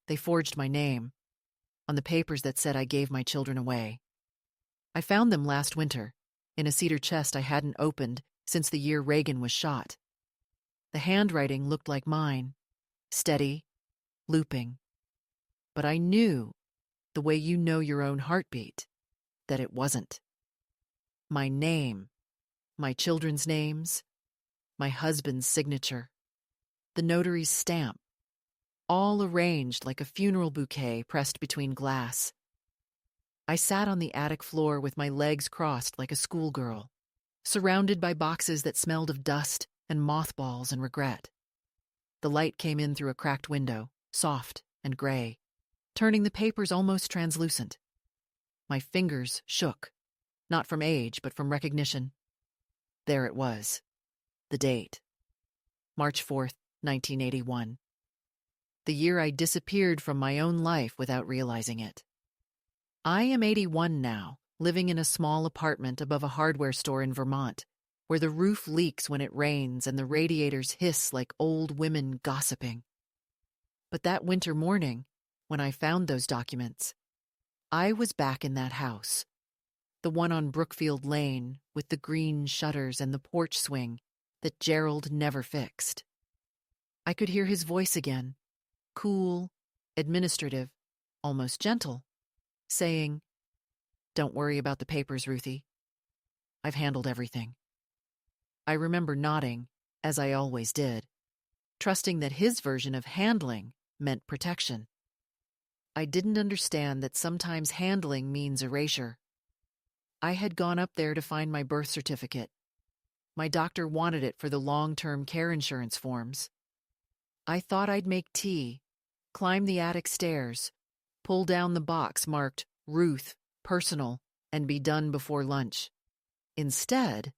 They forged my name on the papers that said I gave my children away. I found them last winter, in a cedar chest I hadn't opened since the year Reagan was shot. The handwriting looked like mine, steady, looping. But I knew, the way you know your own heartbeat, that it wasn't. My name, my children's names, my husband's signature, the notary's stamp, all arranged like a funeral bouquet pressed between glass. I sat on the attic floor with my legs crossed like a schoolgirl, surrounded by boxes that smelled of dust and mothballs and regret. The light came in through a cracked window, soft and gray, turning the papers almost translucent. My fingers shook, not from age, but from recognition. There it was, the date. March 4th, 1981. The year I disappeared from my own life without realizing it. I am 81 now, living in a small apartment above a hardware store in Vermont, where the roof leaks when it rains and the radiators hiss like old women gossiping. But that winter morning, when I found those documents, I was back in that house, the one on Brookfield Lane with the green shutters and the porch swing that Gerald never fixed. I could hear his voice again, cool, administrative, almost gentle, saying, "Don't worry about the papers, Ruthie. I've handled everything." I remember nodding, as I always did, trusting that his version of handling meant protection. I didn't understand that sometimes handling means erasure. I had gone up there to find my birth certificate. My doctor wanted it for the long-term care insurance forms. I thought I'd make tea, climb the attic stairs, pull down the box marked Ruth, personal, and be done before lunch. Instead,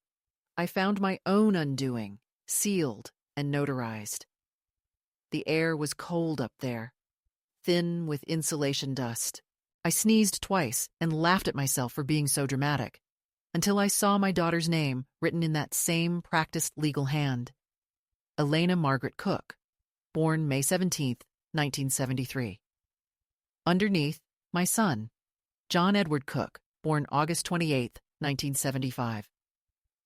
I found my own undoing, sealed and notarized. The air was cold up there, thin with insulation dust. I sneezed twice and laughed at myself for being so dramatic, until I saw my daughter's name written in that same practiced legal hand. Elena Margaret Cook, born May 17th, 1973. Underneath, my son, John Edward Cook, born August 28th, 1975.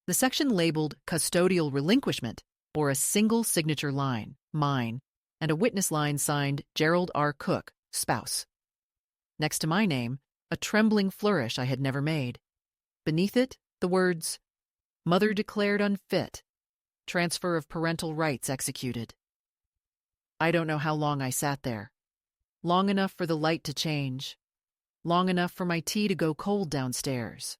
The section labeled Custodial Relinquishment bore a single signature line, mine, and a witness line signed Gerald R. Cook, spouse. Next to my name, a trembling flourish I had never made. Beneath it, the words, "Mother declared unfit. Transfer of parental rights executed." I don't know how long I sat there. Long enough for the light to change. Long enough for my tea to go cold downstairs.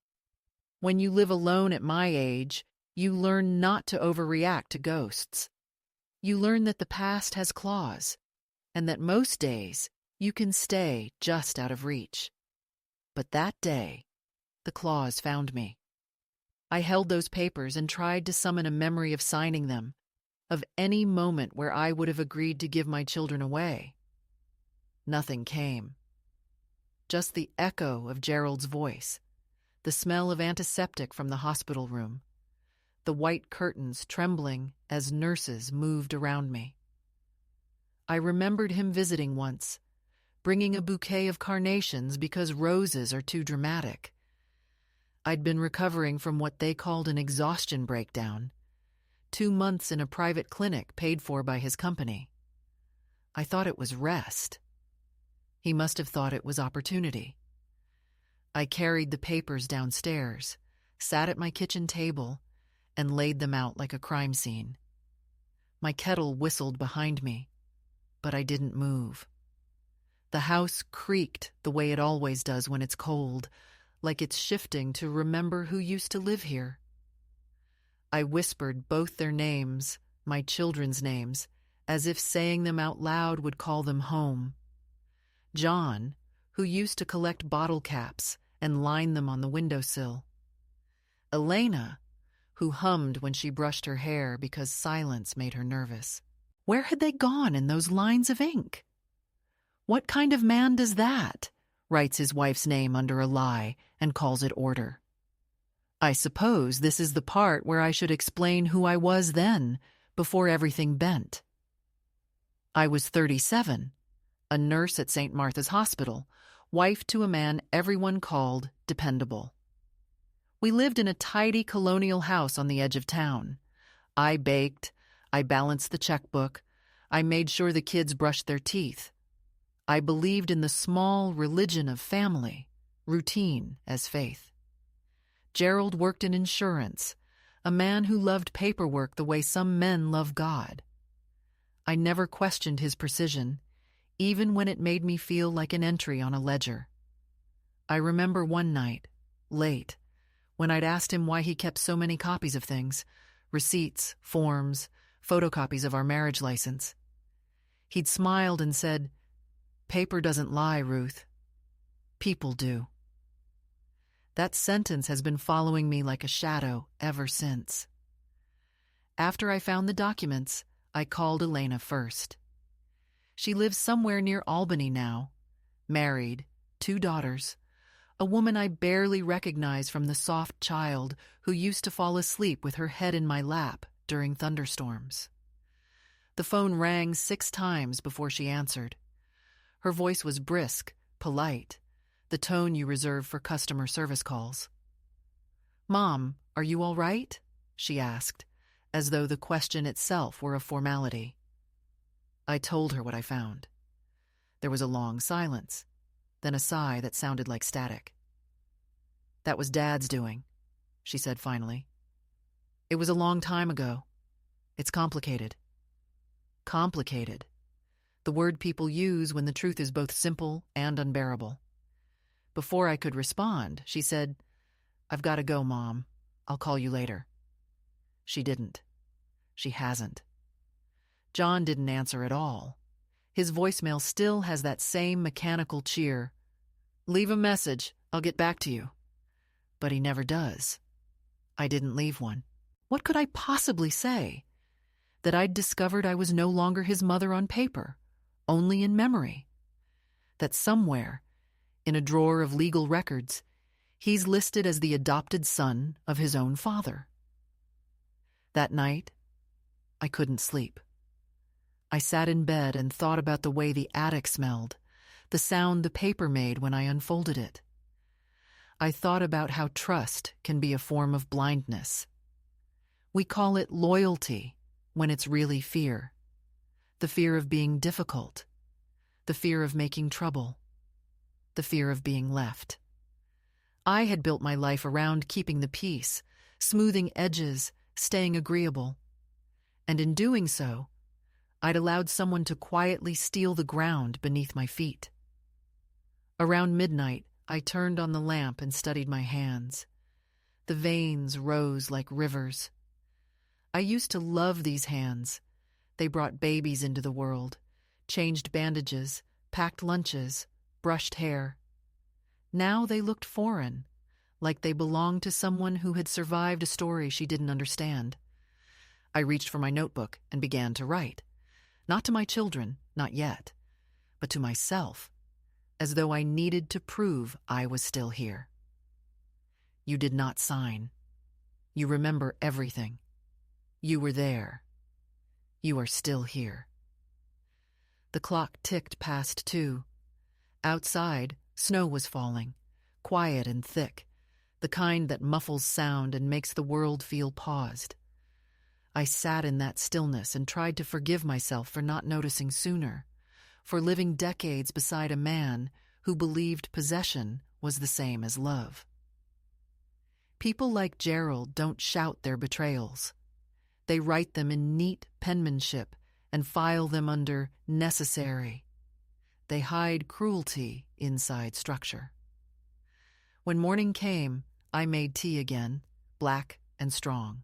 When you live alone at my age, you learn not to overreact to ghosts. You learn that the past has claws, and that most days you can stay just out of reach. But that day, the claws found me. I held those papers and tried to summon a memory of signing them, of any moment where I would have agreed to give my children away. Nothing came. Just the echo of Gerald's voice, the smell of antiseptic from the hospital room, the white curtains trembling as nurses moved around me. I remembered him visiting once, bringing a bouquet of carnations because roses are too dramatic. I'd been recovering from what they called an exhaustion breakdown, 2 months in a private clinic paid for by his company. I thought it was rest. He must have thought it was opportunity. I carried the papers downstairs, sat at my kitchen table, and laid them out like a crime scene. My kettle whistled behind me, but I didn't move. The house creaked the way it always does when it's cold, like it's shifting to remember who used to live here. I whispered both their names, my children's names, as if saying them out loud would call them home. John, who used to collect bottle caps and line them on the windowsill. Elena, who hummed when she brushed her hair because silence made her nervous. Where had they gone in those lines of ink? What kind of man does that? Writes his wife's name under a lie and calls it order. I suppose this is the part where I should explain who I was then, before everything bent. I was 37, a nurse at St. Martha's Hospital, wife to a man everyone called dependable. We lived in a tidy colonial house on the edge of town. I baked, I balanced the checkbook, I made sure the kids brushed their teeth. I believed in the small religion of family, routine as faith. Gerald worked in insurance, a man who loved paperwork the way some men love God. I never questioned his precision, even when it made me feel like an entry on a ledger. I remember one night, late, when I'd asked him why he kept so many copies of things, receipts, forms, photocopies of our marriage license. He'd smiled and said, "Paper doesn't lie, Ruth. People do." That sentence has been following me like a shadow ever since. After I found the documents, I called Elena first. She lives somewhere near Albany now, married, 2 daughters, a woman I barely recognize from the soft child who used to fall asleep with her head in my lap during thunderstorms. The phone rang 6 times before she answered. Her voice was brisk, polite, the tone you reserve for customer service calls. "Mom, are you all right?" she asked, as though the question itself were a formality. I told her what I found. There was a long silence, then a sigh that sounded like static. "That was Dad's doing," she said finally. "It was a long time ago. It's complicated." Complicated. The word people use when the truth is both simple and unbearable. Before I could respond, she said, "I've got to go, Mom. I'll call you later." She didn't. She hasn't. John didn't answer at all. His voicemail still has that same mechanical cheer. "Leave a message. I'll get back to you." But he never does. I didn't leave one. What could I possibly say? That I'd discovered I was no longer his mother on paper, only in memory. That somewhere, in a drawer of legal records, he's listed as the adopted son of his own father. That night, I couldn't sleep. I sat in bed and thought about the way the attic smelled, the sound the paper made when I unfolded it. I thought about how trust can be a form of blindness. We call it loyalty when it's really fear. The fear of being difficult, the fear of making trouble, the fear of being left. I had built my life around keeping the peace, smoothing edges, staying agreeable. And in doing so, I'd allowed someone to quietly steal the ground beneath my feet. Around midnight, I turned on the lamp and studied my hands. The veins rose like rivers. I used to love these hands. They brought babies into the world, changed bandages, packed lunches, brushed hair. Now they looked foreign, like they belonged to someone who had survived a story she didn't understand. I reached for my notebook and began to write. Not to my children, not yet, but to myself, as though I needed to prove I was still here. You did not sign. You remember everything. You were there. You are still here. The clock ticked past 2. Outside, snow was falling, quiet and thick, the kind that muffles sound and makes the world feel paused. I sat in that stillness and tried to forgive myself for not noticing sooner, for living decades beside a man who believed possession was the same as love. People like Gerald don't shout their betrayals. They write them in neat penmanship and file them under necessary. They hide cruelty inside structure. When morning came, I made tea again, black and strong.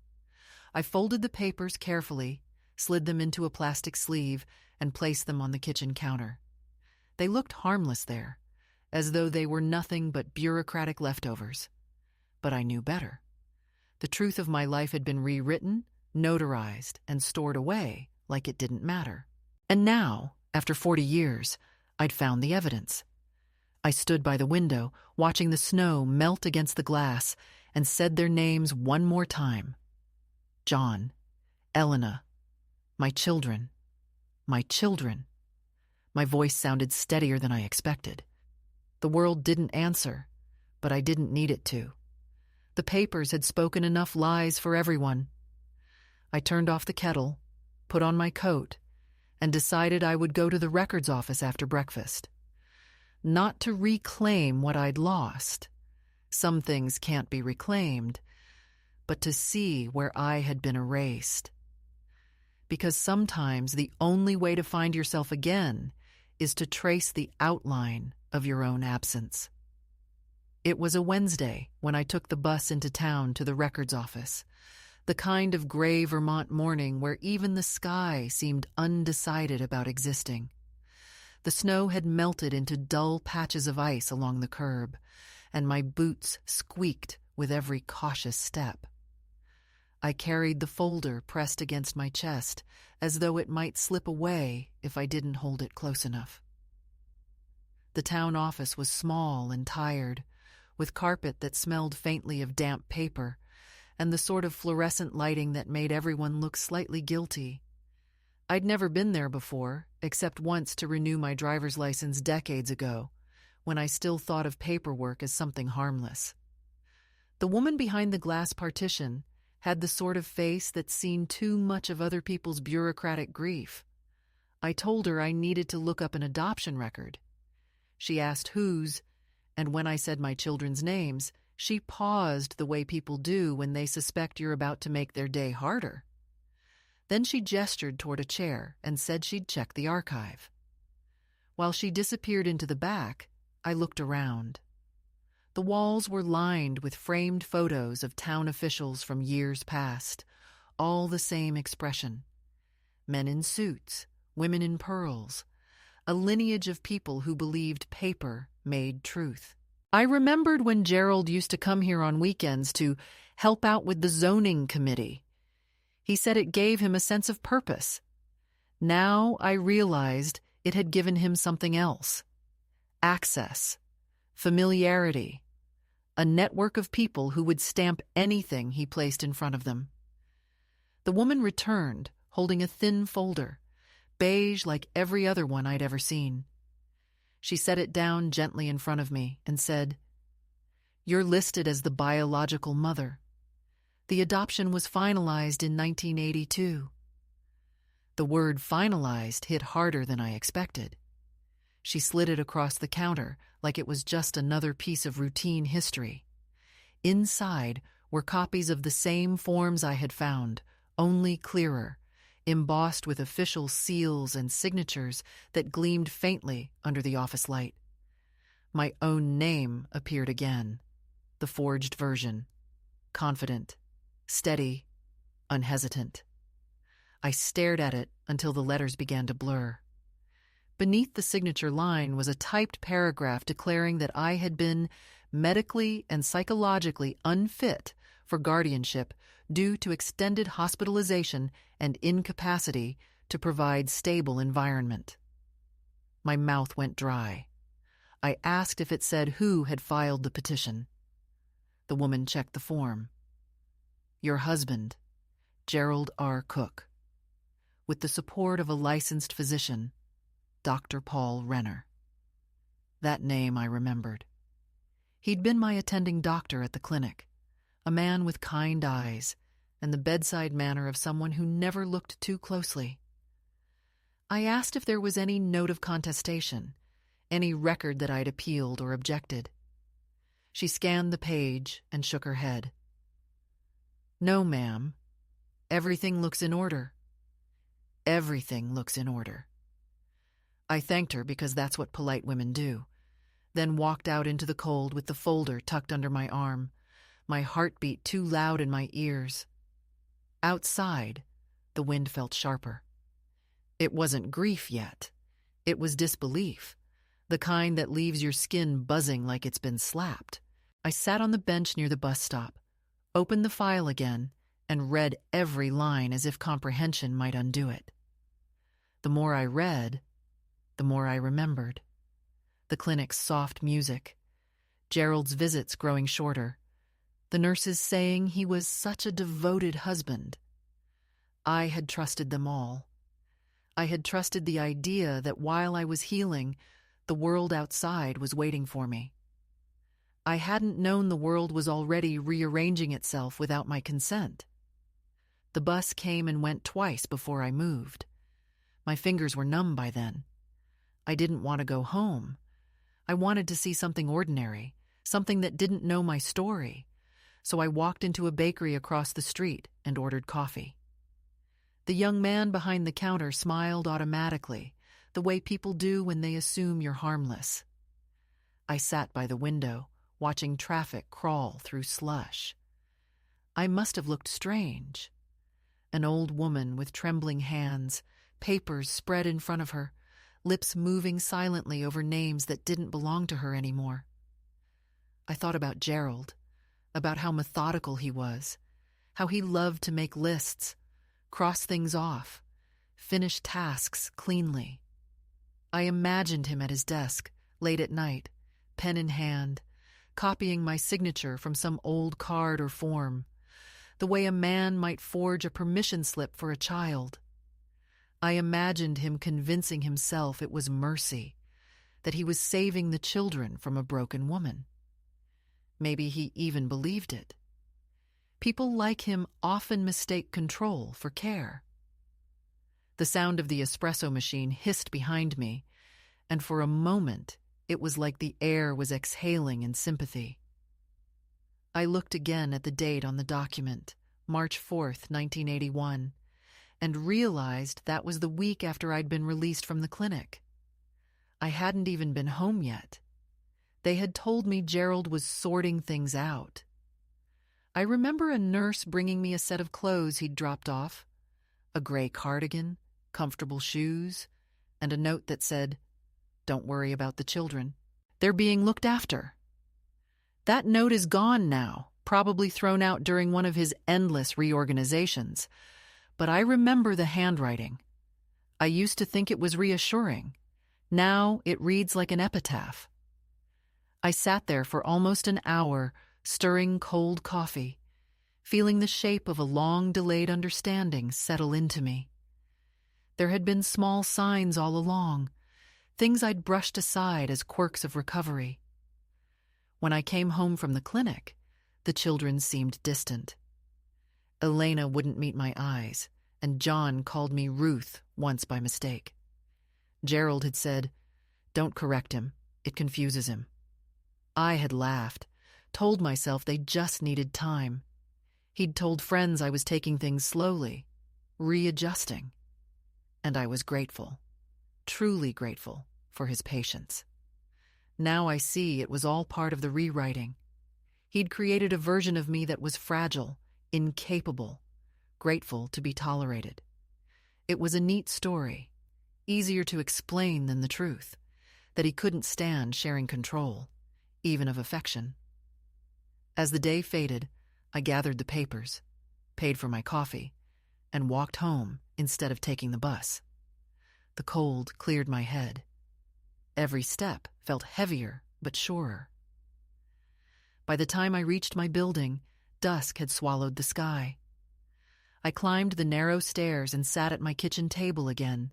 I folded the papers carefully, slid them into a plastic sleeve, and placed them on the kitchen counter. They looked harmless there, as though they were nothing but bureaucratic leftovers. But I knew better. The truth of my life had been rewritten, notarized, and stored away like it didn't matter. And now, after 40 years, I'd found the evidence. I stood by the window, watching the snow melt against the glass, and said their names one more time. John, Elena, my children, My voice sounded steadier than I expected. The world didn't answer, but I didn't need it to. The papers had spoken enough lies for everyone. I turned off the kettle, put on my coat, and decided I would go to the records office after breakfast. Not to reclaim what I'd lost. Some things can't be reclaimed, but to see where I had been erased. Because sometimes the only way to find yourself again is to trace the outline of your own absence. It was a Wednesday when I took the bus into town to the records office, the kind of gray Vermont morning where even the sky seemed undecided about existing. The snow had melted into dull patches of ice along the curb, and my boots squeaked with every cautious step. I carried the folder pressed against my chest, as though it might slip away if I didn't hold it close enough. The town office was small and tired, with carpet that smelled faintly of damp paper, and the sort of fluorescent lighting that made everyone look slightly guilty. I'd never been there before, except once to renew my driver's license decades ago, when I still thought of paperwork as something harmless. The woman behind the glass partition had the sort of face that's seen too much of other people's bureaucratic grief. I told her I needed to look up an adoption record. She asked whose, and when I said my children's names, she paused the way people do when they suspect you're about to make their day harder. Then she gestured toward a chair and said she'd check the archive. While she disappeared into the back, I looked around. The walls were lined with framed photos of town officials from years past, all the same expression. Men in suits, women in pearls, a lineage of people who believed paper made truth. I remembered when Gerald used to come here on weekends to help out with the zoning committee. He said it gave him a sense of purpose. Now I realized it had given him something else. Access, familiarity, a network of people who would stamp anything he placed in front of them. The woman returned, holding a thin folder, beige like every other one I'd ever seen. She set it down gently in front of me and said, "You're listed as the biological mother. The adoption was finalized in 1982. The word finalized hit harder than I expected. She slid it across the counter like it was just another piece of routine history. Inside were copies of the same forms I had found, only clearer, embossed with official seals and signatures that gleamed faintly under the office light. My own name appeared again, the forged version, confident, steady, unhesitant. I stared at it until the letters began to blur. Beneath the signature line was a typed paragraph declaring that I had been medically and psychologically unfit for guardianship due to extended hospitalization and incapacity to provide stable environment. My mouth went dry. I asked if it said who had filed the petition. The woman checked the form. Your husband, Gerald R. Cook. With the support of a licensed physician, Dr. Paul Renner. That name I remembered. He'd been my attending doctor at the clinic, a man with kind eyes and the bedside manner of someone who never looked too closely. I asked if there was any note of contestation, any record that I'd appealed or objected. She scanned the page and shook her head. No, ma'am. Everything looks in order. Everything looks in order. I thanked her because that's what polite women do, then walked out into the cold with the folder tucked under my arm, my heartbeat too loud in my ears. Outside, the wind felt sharper. It wasn't grief yet. It was disbelief, the kind that leaves your skin buzzing like it's been slapped. I sat on the bench near the bus stop, opened the file again, and read every line as if comprehension might undo it. The more I read, the more I remembered. The clinic's soft music, Gerald's visits growing shorter, the nurses saying he was such a devoted husband. I had trusted them all. I had trusted the idea that while I was healing, the world outside was waiting for me. I hadn't known the world was already rearranging itself without my consent. The bus came and went twice before I moved. My fingers were numb by then. I didn't want to go home. I wanted to see something ordinary, something that didn't know my story. So I walked into a bakery across the street and ordered coffee. The young man behind the counter smiled automatically, the way people do when they assume you're harmless. I sat by the window, watching traffic crawl through slush. I must have looked strange. An old woman with trembling hands, papers spread in front of her, lips moving silently over names that didn't belong to her anymore. I thought about Gerald, about how methodical he was, how he loved to make lists, cross things off, finish tasks cleanly. I imagined him at his desk, late at night, pen in hand, copying my signature from some old card or form, the way a man might forge a permission slip for a child. I imagined him convincing himself it was mercy, that he was saving the children from a broken woman. Maybe he even believed it. People like him often mistake control for care. The sound of the espresso machine hissed behind me, and for a moment it was like the air was exhaling in sympathy. I looked again at the date on the document, March 4th, 1981, and realized that was the week after I'd been released from the clinic. I hadn't even been home yet. They had told me Gerald was sorting things out. I remember a nurse bringing me a set of clothes he'd dropped off, a gray cardigan, comfortable shoes, and a note that said, "Don't worry about the children. They're being looked after." That note is gone now, probably thrown out during one of his endless reorganizations. But I remember the handwriting. I used to think it was reassuring. Now it reads like an epitaph. I sat there for almost an hour, stirring cold coffee, feeling the shape of a long-delayed understanding settle into me. There had been small signs all along, things I'd brushed aside as quirks of recovery. When I came home from the clinic, the children seemed distant. Elena wouldn't meet my eyes, and John called me Ruth once by mistake. Gerald had said, "Don't correct him, it confuses him." I had laughed, told myself they just needed time. He'd told friends I was taking things slowly, readjusting. And I was grateful, truly grateful, for his patience. Now I see it was all part of the rewriting. He'd created a version of me that was fragile, incapable, grateful to be tolerated. It was a neat story, easier to explain than the truth, that he couldn't stand sharing control, even of affection. As the day faded, I gathered the papers, paid for my coffee, and walked home instead of taking the bus. The cold cleared my head. Every step felt heavier but surer. By the time I reached my building, dusk had swallowed the sky. I climbed the narrow stairs and sat at my kitchen table again,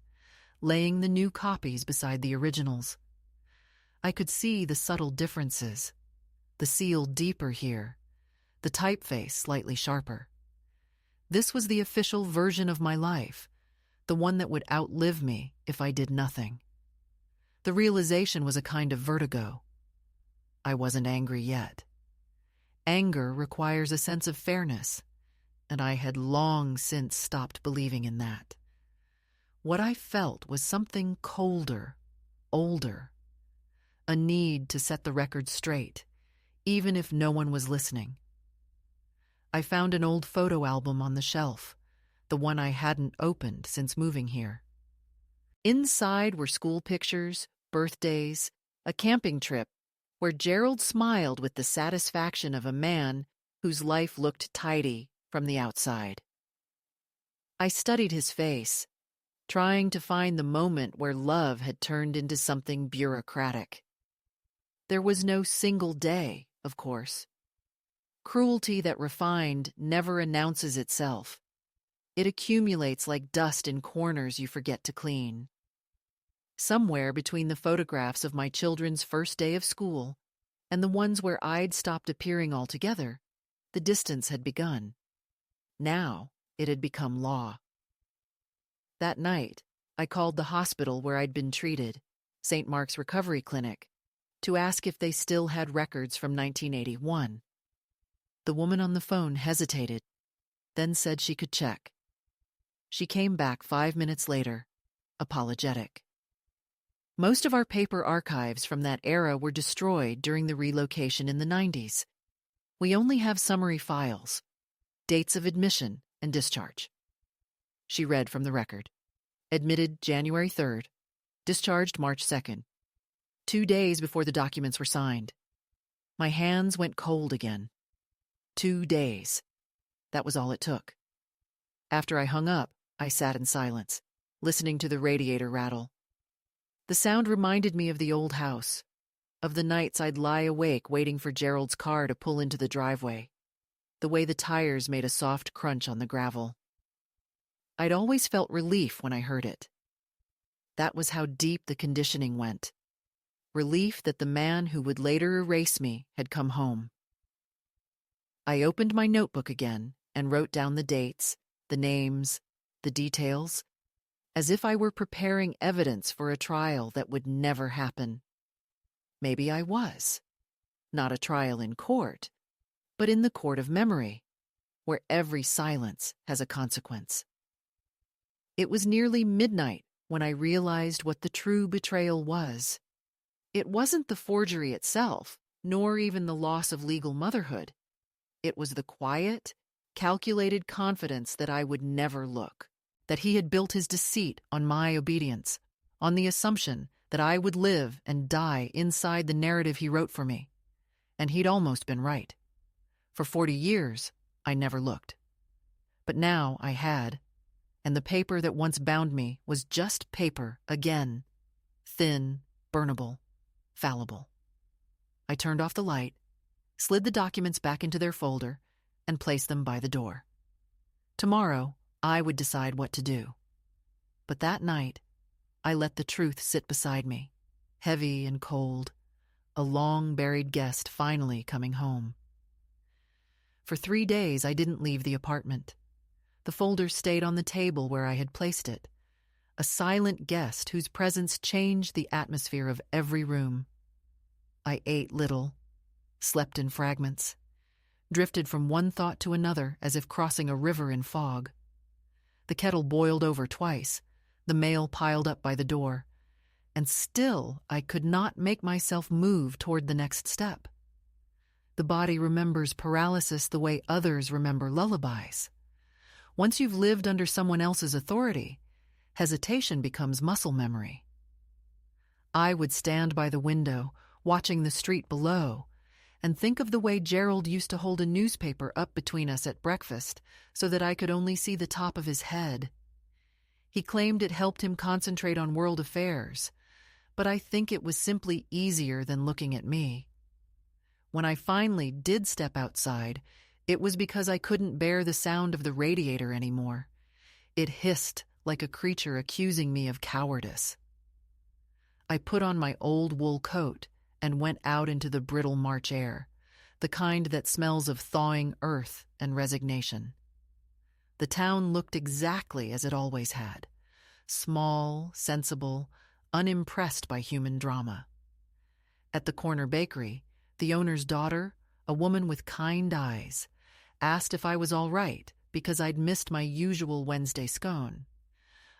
laying the new copies beside the originals. I could see the subtle differences, the seal deeper here, the typeface slightly sharper. This was the official version of my life, the one that would outlive me if I did nothing. The realization was a kind of vertigo. I wasn't angry yet. Anger requires a sense of fairness, and I had long since stopped believing in that. What I felt was something colder, older, a need to set the record straight, even if no one was listening. I found an old photo album on the shelf, the one I hadn't opened since moving here. Inside were school pictures, birthdays, a camping trip where Gerald smiled with the satisfaction of a man whose life looked tidy from the outside. I studied his face, trying to find the moment where love had turned into something bureaucratic. There was no single day, of course. Cruelty that refined never announces itself. It accumulates like dust in corners you forget to clean. Somewhere between the photographs of my children's first day of school and the ones where I'd stopped appearing altogether, the distance had begun. Now it had become law. That night, I called the hospital where I'd been treated, St. Mark's Recovery Clinic, to ask if they still had records from 1981. The woman on the phone hesitated, then said she could check. She came back 5 minutes later, apologetic. Most of our paper archives from that era were destroyed during the relocation in the 90s. We only have summary files, dates of admission and discharge. She read from the record. Admitted January 3rd, discharged March 2nd, 2 days before the documents were signed. My hands went cold again. 2 days. That was all it took. After I hung up, I sat in silence, listening to the radiator rattle. The sound reminded me of the old house, of the nights I'd lie awake waiting for Gerald's car to pull into the driveway, the way the tires made a soft crunch on the gravel. I'd always felt relief when I heard it. That was how deep the conditioning went. Relief that the man who would later erase me had come home. I opened my notebook again and wrote down the dates, the names, the details, as if I were preparing evidence for a trial that would never happen. Maybe I was. Not a trial in court, but in the court of memory, where every silence has a consequence. It was nearly midnight when I realized what the true betrayal was. It wasn't the forgery itself, nor even the loss of legal motherhood. It was the quiet, calculated confidence that I would never look, that he had built his deceit on my obedience, on the assumption that I would live and die inside the narrative he wrote for me. And he'd almost been right. For 40 years, I never looked. But now I had, and the paper that once bound me was just paper again, thin, burnable, fallible. I turned off the light, slid the documents back into their folder, and placed them by the door. Tomorrow, I would decide what to do. But that night, I let the truth sit beside me, heavy and cold, a long-buried guest finally coming home. For 3 days, I didn't leave the apartment. The folder stayed on the table where I had placed it, a silent guest whose presence changed the atmosphere of every room. I ate little, slept in fragments, drifted from one thought to another as if crossing a river in fog. The kettle boiled over twice, the mail piled up by the door, and still I could not make myself move toward the next step. The body remembers paralysis the way others remember lullabies. Once you've lived under someone else's authority, hesitation becomes muscle memory. I would stand by the window, watching the street below, and think of the way Gerald used to hold a newspaper up between us at breakfast so that I could only see the top of his head. He claimed it helped him concentrate on world affairs, but I think it was simply easier than looking at me. When I finally did step outside, it was because I couldn't bear the sound of the radiator anymore. It hissed like a creature accusing me of cowardice. I put on my old wool coat and went out into the brittle March air, the kind that smells of thawing earth and resignation. The town looked exactly as it always had, small, sensible, unimpressed by human drama. At the corner bakery, the owner's daughter, a woman with kind eyes, asked if I was all right because I'd missed my usual Wednesday scone.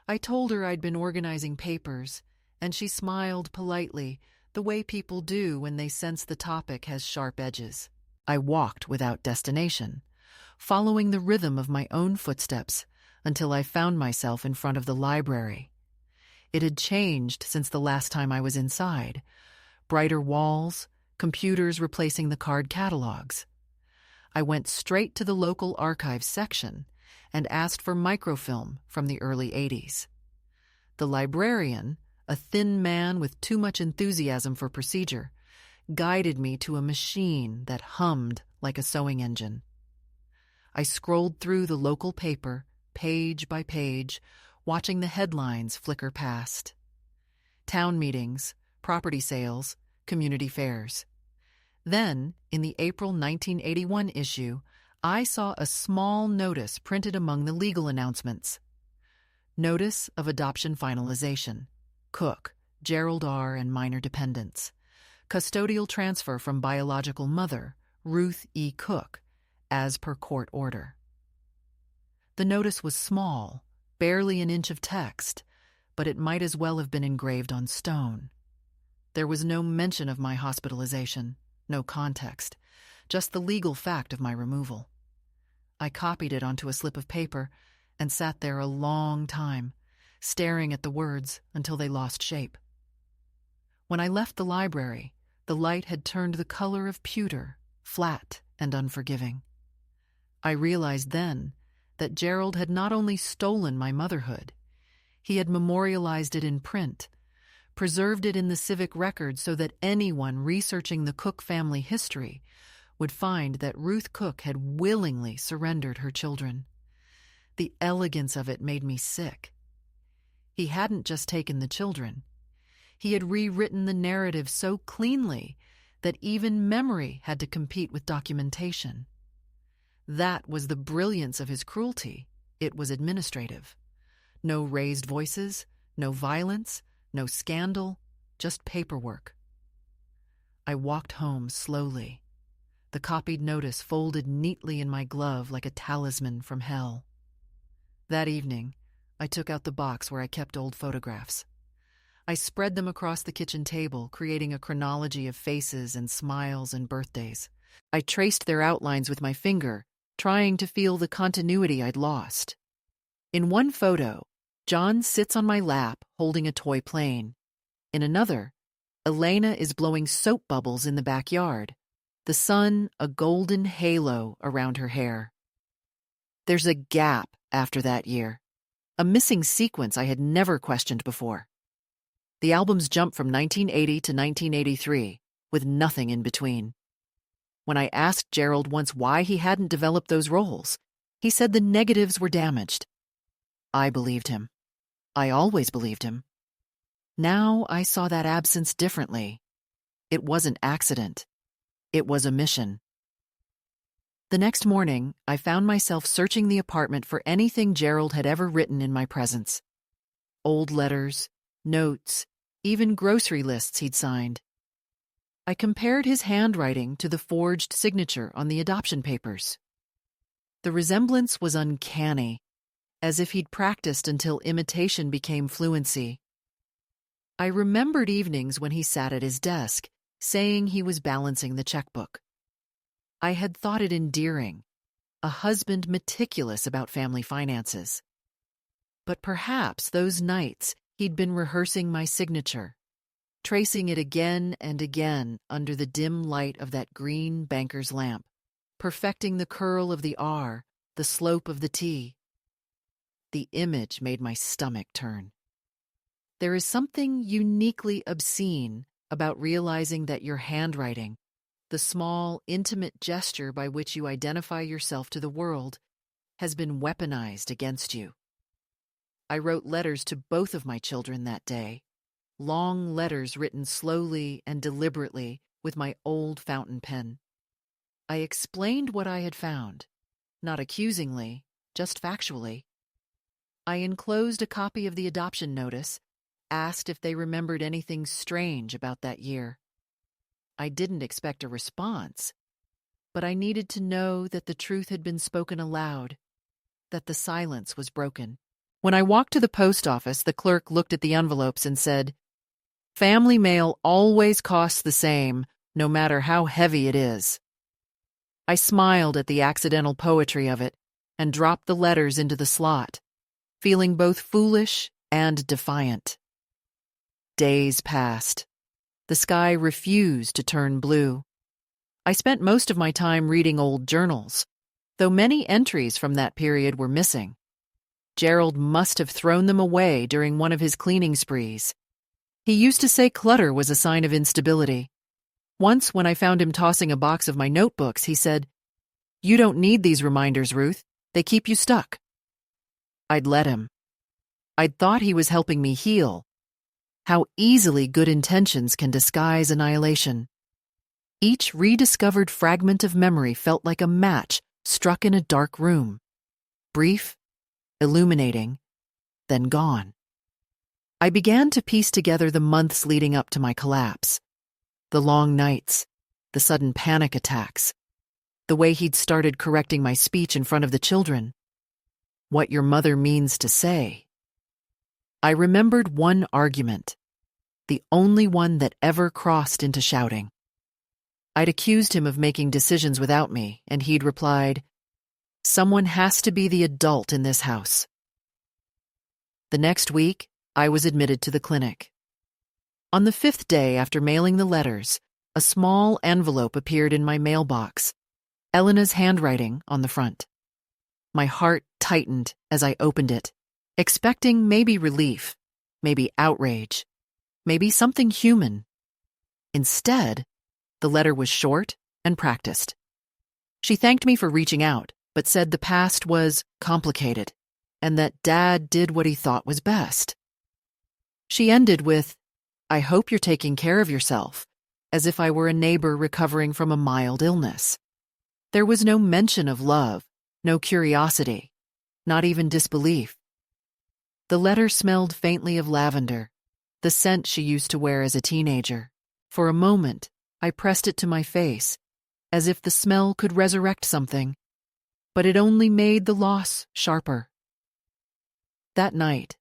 I told her I'd been organizing papers, and she smiled politely, the way people do when they sense the topic has sharp edges. I walked without destination, following the rhythm of my own footsteps until I found myself in front of the library. It had changed since the last time I was inside. Brighter walls, computers replacing the card catalogs. I went straight to the local archives section and asked for microfilm from the early 80s. The librarian, a thin man with too much enthusiasm for procedure, guided me to a machine that hummed like a sewing engine. I scrolled through the local paper, page by page, watching the headlines flicker past. Town meetings, property sales, community fairs. Then, in the April 1981 issue, I saw a small notice printed among the legal announcements. Notice of adoption finalization. Cook, Gerald R. and minor dependents. Custodial transfer from biological mother, Ruth E. Cook, as per court order. The notice was small, barely an inch of text, but it might as well have been engraved on stone. There was no mention of my hospitalization, no context, just the legal fact of my removal. I copied it onto a slip of paper and sat there a long time, staring at the words until they lost shape. When I left the library, the light had turned the color of pewter, flat and unforgiving. I realized then that Gerald had not only stolen my motherhood, he had memorialized it in print, preserved it in the civic record so that anyone researching the Cook family history would find that Ruth Cook had willingly surrendered her children. The elegance of it made me sick. He hadn't just taken the children. He had rewritten the narrative so cleanly that even memory had to compete with documentation. That was the brilliance of his cruelty. It was administrative. No raised voices, no violence, no scandal, just paperwork. I walked home slowly, the copied notice folded neatly in my glove like a talisman from hell. That evening, I took out the box where I kept old photographs. I spread them across the kitchen table, creating a chronology of faces and smiles and birthdays. I traced their outlines with my finger, trying to feel the continuity I'd lost. In one photo, John sits on my lap holding a toy plane. In another, Elena is blowing soap bubbles in the backyard, the sun a golden halo around her hair. There's a gap after that year, a missing sequence I had never questioned before. The albums jump from 1980 to 1983, with nothing in between. When I asked Gerald once why he hadn't developed those roles, he said the negatives were damaged. I believed him. I always believed him. Now I saw that absence differently. It wasn't accident. It was a mission. The next morning, I found myself searching the apartment for anything Gerald had ever written in my presence. Old letters, notes, even grocery lists he'd signed. I compared his handwriting to the forged signature on the adoption papers. The resemblance was uncanny, as if he'd practiced until imitation became fluency. I remembered evenings when he sat at his desk, saying he was balancing the checkbook. I had thought it endearing, a husband meticulous about family finances. But perhaps those nights he'd been rehearsing my signature, tracing it again and again under the dim light of that green banker's lamp, perfecting the curl of the R, the slope of the T. The image made my stomach turn. There is something uniquely obscene about realizing that your handwriting, the small, intimate gesture by which you identify yourself to the world, has been weaponized against you. I wrote letters to both of my children that day, long letters written slowly and deliberately with my old fountain pen. I explained what I had found, not accusingly, just factually. I enclosed a copy of the adoption notice, asked if they remembered anything strange about that year. I didn't expect a response, but I needed to know that the truth had been spoken aloud, that the silence was broken. When I walked to the post office, the clerk looked at the envelopes and said, "Family mail always costs the same, no matter how heavy it is." I smiled at the accidental poetry of it and dropped the letters into the slot, feeling both foolish and defiant. Days passed. The sky refused to turn blue. I spent most of my time reading old journals, though many entries from that period were missing. Gerald must have thrown them away during one of his cleaning sprees. He used to say clutter was a sign of instability. Once, when I found him tossing a box of my notebooks, he said, "You don't need these reminders, Ruth. They keep you stuck." I'd let him. I'd thought he was helping me heal. How easily good intentions can disguise annihilation. Each rediscovered fragment of memory felt like a match struck in a dark room. Brief, illuminating, then gone. I began to piece together the months leading up to my collapse. The long nights, the sudden panic attacks, the way he'd started correcting my speech in front of the children. What your mother means to say. I remembered one argument, the only one that ever crossed into shouting. I'd accused him of making decisions without me, and he'd replied, "Someone has to be the adult in this house." The next week, I was admitted to the clinic. On the 5th day after mailing the letters, a small envelope appeared in my mailbox, Elena's handwriting on the front. My heart tightened as I opened it, expecting maybe relief, maybe outrage, maybe something human. Instead, the letter was short and practiced. She thanked me for reaching out, but said the past was complicated and that Dad did what he thought was best. She ended with, "I hope you're taking care of yourself," as if I were a neighbor recovering from a mild illness. There was no mention of love, no curiosity, not even disbelief. The letter smelled faintly of lavender, the scent she used to wear as a teenager. For a moment, I pressed it to my face, as if the smell could resurrect something, but it only made the loss sharper. That night,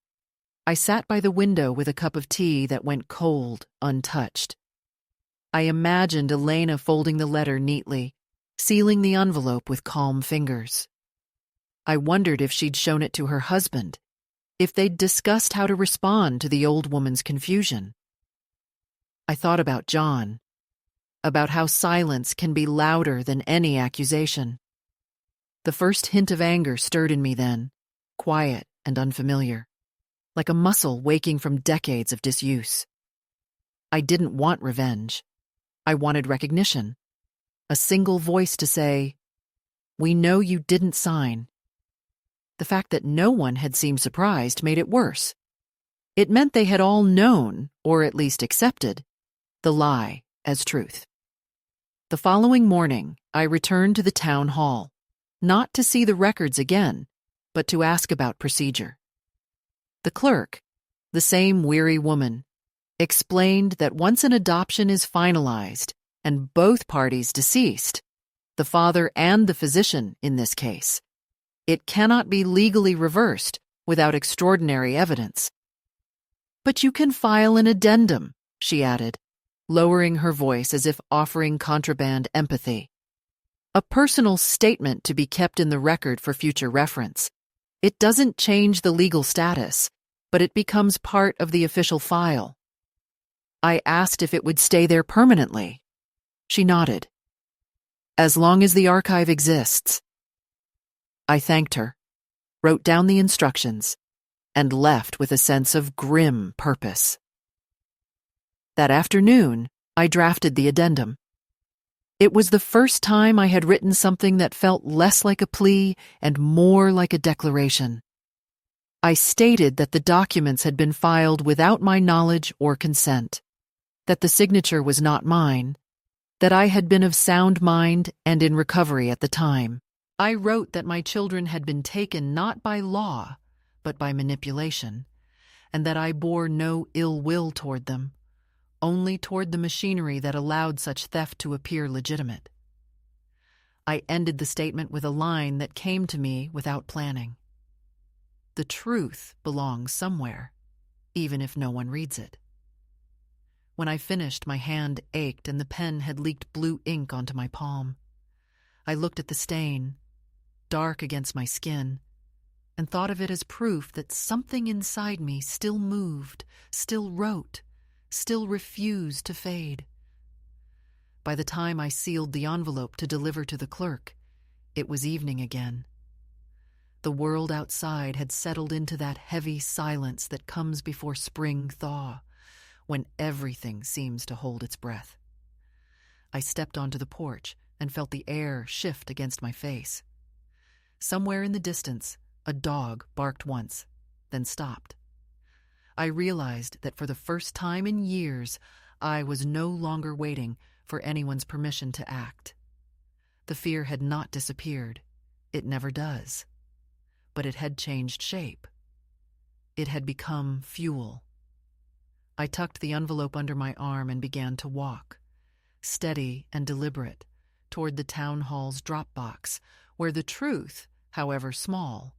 I sat by the window with a cup of tea that went cold, untouched. I imagined Elena folding the letter neatly, sealing the envelope with calm fingers. I wondered if she'd shown it to her husband, if they'd discussed how to respond to the old woman's confusion. I thought about John, about how silence can be louder than any accusation. The first hint of anger stirred in me then, quiet and unfamiliar, like a muscle waking from decades of disuse. I didn't want revenge. I wanted recognition. A single voice to say, "We know you didn't sign." The fact that no one had seemed surprised made it worse. It meant they had all known, or at least accepted, the lie as truth. The following morning, I returned to the town hall, not to see the records again, but to ask about procedure. The clerk, the same weary woman, explained that once an adoption is finalized and both parties deceased, the father and the physician in this case, it cannot be legally reversed without extraordinary evidence. "But you can file an addendum," she added, lowering her voice as if offering contraband empathy. "A personal statement to be kept in the record for future reference. It doesn't change the legal status, but it becomes part of the official file." I asked if it would stay there permanently. She nodded. "As long as the archive exists." I thanked her, wrote down the instructions, and left with a sense of grim purpose. That afternoon, I drafted the addendum. It was the first time I had written something that felt less like a plea and more like a declaration. I stated that the documents had been filed without my knowledge or consent, that the signature was not mine, that I had been of sound mind and in recovery at the time. I wrote that my children had been taken not by law, but by manipulation, and that I bore no ill will toward them, only toward the machinery that allowed such theft to appear legitimate. I ended the statement with a line that came to me without planning. The truth belongs somewhere, even if no one reads it. When I finished, my hand ached and the pen had leaked blue ink onto my palm. I looked at the stain, dark against my skin, and thought of it as proof that something inside me still moved, still wrote, still refused to fade. By the time I sealed the envelope to deliver to the clerk, it was evening again. The world outside had settled into that heavy silence that comes before spring thaw, when everything seems to hold its breath. I stepped onto the porch and felt the air shift against my face. Somewhere in the distance, A dog barked once, then stopped. I realized that for the first time in years, I was no longer waiting for anyone's permission to act. The fear had not disappeared. It never does. But it had changed shape. It had become fuel. I tucked the envelope under my arm and began to walk, steady and deliberate, toward the town hall's drop box, where the truth, however small,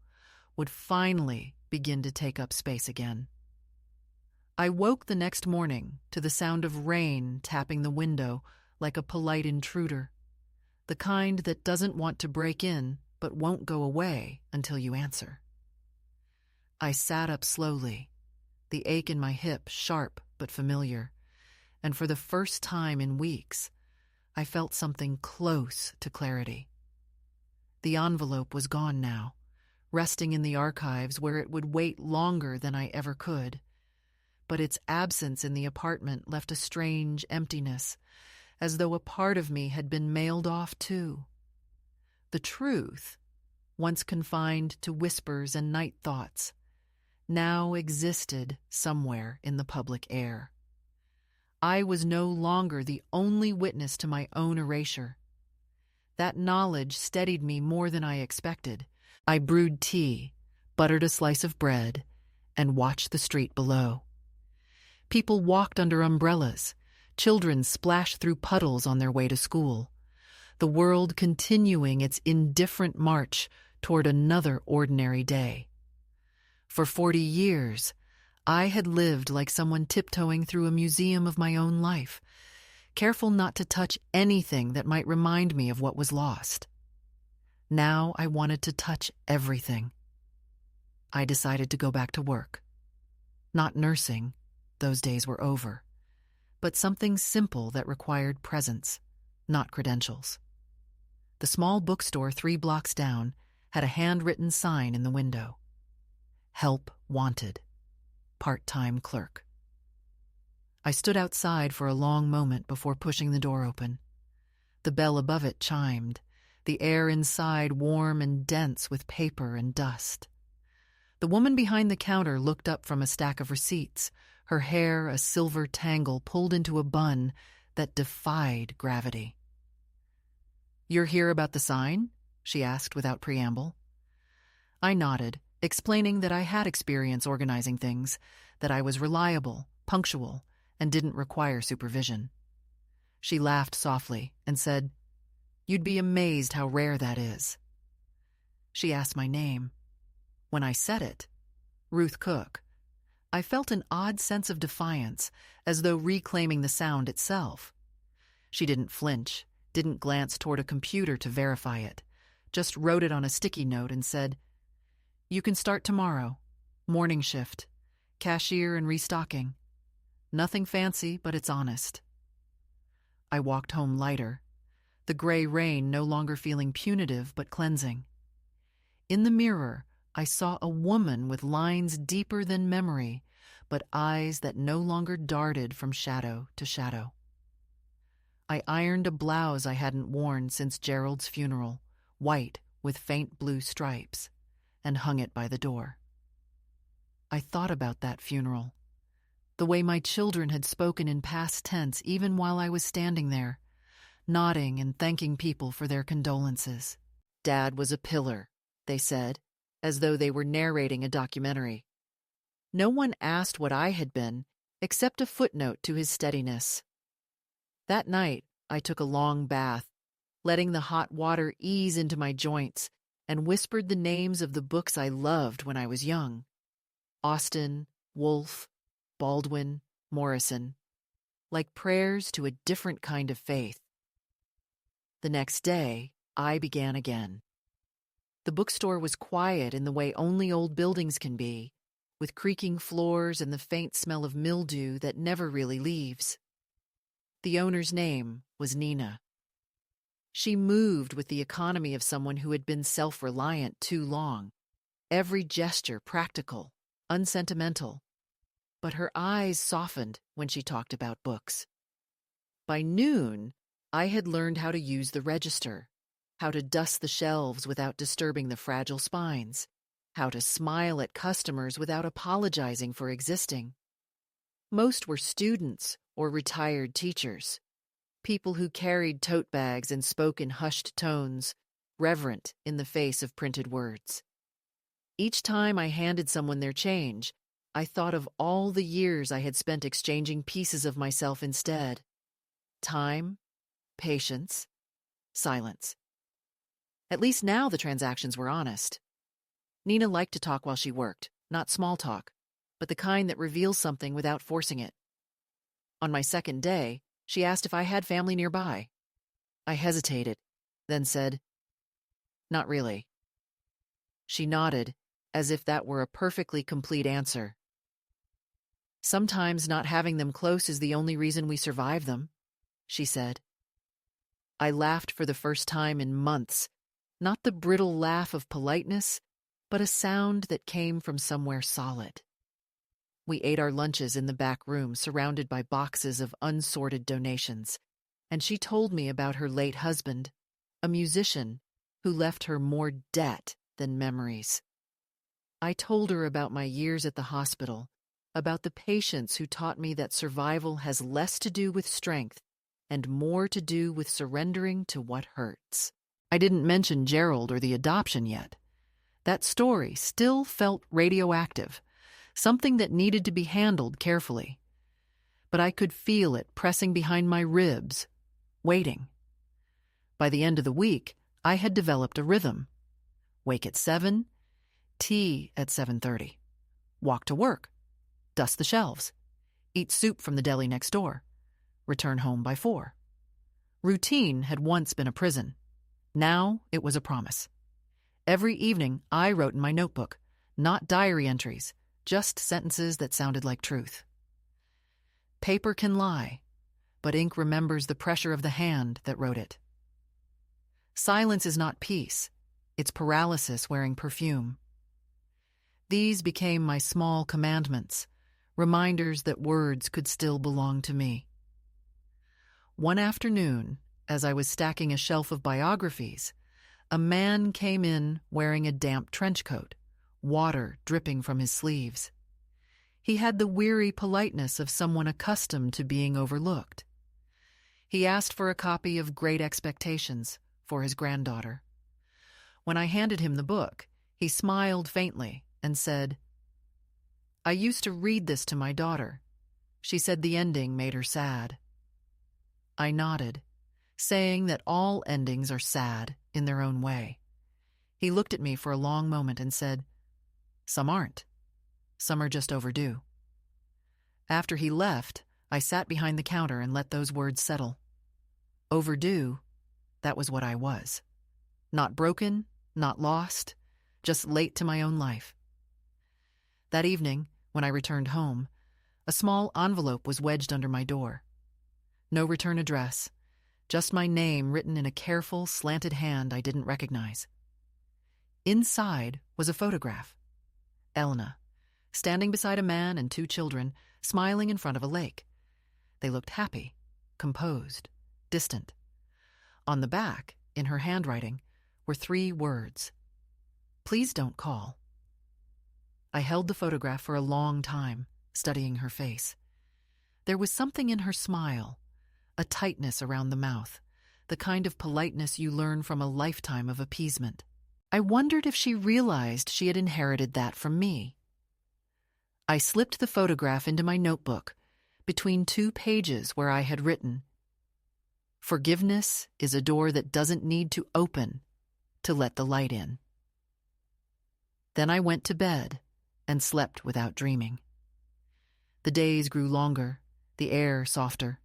would finally begin to take up space again. I woke the next morning to the sound of rain tapping the window like a polite intruder, the kind that doesn't want to break in but won't go away until you answer. I sat up slowly, the ache in my hip sharp but familiar, and for the first time in weeks, I felt something close to clarity. The envelope was gone now, resting in the archives where it would wait longer than I ever could. But its absence in the apartment left a strange emptiness, as though a part of me had been mailed off too. The truth, once confined to whispers and night thoughts, now existed somewhere in the public air. I was no longer the only witness to my own erasure. That knowledge steadied me more than I expected. I brewed tea, buttered a slice of bread, and watched the street below. People walked under umbrellas. Children splashed through puddles on their way to school. The world continuing its indifferent march toward another ordinary day. For 40 years, I had lived like someone tiptoeing through a museum of my own life, careful not to touch anything that might remind me of what was lost. Now I wanted to touch everything. I decided to go back to work. Not nursing, those days were over, but something simple that required presence, not credentials. The small bookstore 3 blocks down had a handwritten sign in the window. Help wanted. Part-time clerk. I stood outside for a long moment before pushing the door open. The bell above it chimed, the air inside warm and dense with paper and dust. The woman behind the counter looked up from a stack of receipts, her hair a silver tangle pulled into a bun that defied gravity. "You're here about the sign?" she asked without preamble. I nodded, explaining that I had experience organizing things, that I was reliable, punctual, and didn't require supervision. She laughed softly and said, "You'd be amazed how rare that is." She asked my name. When I said it, Ruth Cook, I felt an odd sense of defiance, as though reclaiming the sound itself. She didn't flinch, didn't glance toward a computer to verify it, just wrote it on a sticky note and said, "You can start tomorrow. Morning shift. Cashier and restocking. Nothing fancy, but it's honest." I walked home lighter, the gray rain no longer feeling punitive but cleansing. In the mirror, I saw a woman with lines deeper than memory, but eyes that no longer darted from shadow to shadow. I ironed a blouse I hadn't worn since Gerald's funeral, white with faint blue stripes, and hung it by the door. I thought about that funeral, the way my children had spoken in past tense even while I was standing there, nodding and thanking people for their condolences. "Dad was a pillar," they said, as though they were narrating a documentary. No one asked what I had been, except a footnote to his steadiness. That night, I took a long bath, letting the hot water ease into my joints, and whispered the names of the books I loved when I was young. Austen, Woolf, Baldwin, Morrison, like prayers to a different kind of faith. The next day, I began again. The bookstore was quiet in the way only old buildings can be, with creaking floors and the faint smell of mildew that never really leaves. The owner's name was Nina. She moved with the economy of someone who had been self-reliant too long, every gesture practical, unsentimental. But her eyes softened when she talked about books. By noon, I had learned how to use the register, how to dust the shelves without disturbing the fragile spines, how to smile at customers without apologizing for existing. Most were students or retired teachers, people who carried tote bags and spoke in hushed tones, reverent in the face of printed words. Each time I handed someone their change, I thought of all the years I had spent exchanging pieces of myself instead. Time, patience, silence. At least now the transactions were honest. Nina liked to talk while she worked, not small talk, but the kind that reveals something without forcing it. On my second day, she asked if I had family nearby. I hesitated, then said, "Not really." She nodded, as if that were a perfectly complete answer. "Sometimes not having them close is the only reason we survive them," she said. I laughed for the first time in months, not the brittle laugh of politeness, but a sound that came from somewhere solid. We ate our lunches in the back room, surrounded by boxes of unsorted donations, and she told me about her late husband, a musician who left her more debt than memories. I told her about my years at the hospital, about the patients who taught me that survival has less to do with strength and more to do with surrendering to what hurts. I didn't mention Gerald or the adoption yet. That story still felt radioactive, something that needed to be handled carefully. But I could feel it pressing behind my ribs, waiting. By the end of the week, I had developed a rhythm. Wake at 7, tea at 7:30. Walk to work, dust the shelves, eat soup from the deli next door, return home by 4. Routine had once been a prison. Now it was a promise. Every evening, I wrote in my notebook, not diary entries, just sentences that sounded like truth. Paper can lie, but ink remembers the pressure of the hand that wrote it. Silence is not peace. It's paralysis wearing perfume. These became my small commandments, reminders that words could still belong to me. One afternoon, as I was stacking a shelf of biographies, a man came in wearing a damp trench coat, water dripping from his sleeves. He had the weary politeness of someone accustomed to being overlooked. He asked for a copy of Great Expectations for his granddaughter. When I handed him the book, he smiled faintly and said, "I used to read this to my daughter. She said the ending made her sad." I nodded, saying that all endings are sad in their own way. He looked at me for a long moment and said, "Some aren't. Some are just overdue." After he left, I sat behind the counter and let those words settle. Overdue, that was what I was. Not broken, not lost, just late to my own life. That evening, when I returned home, a small envelope was wedged under my door. No return address, just my name written in a careful, slanted hand I didn't recognize. Inside was a photograph. Elna, standing beside a man and 2 children, smiling in front of a lake. They looked happy, composed, distant. On the back, in her handwriting, were 3 words. "Please don't call." I held the photograph for a long time, studying her face. There was something in her smile, a tightness around the mouth, the kind of politeness you learn from a lifetime of appeasement. I wondered if she realized she had inherited that from me. I slipped the photograph into my notebook, between 2 pages where I had written, "Forgiveness is a door that doesn't need to open to let the light in." Then I went to bed and slept without dreaming. The days grew longer, the air softer.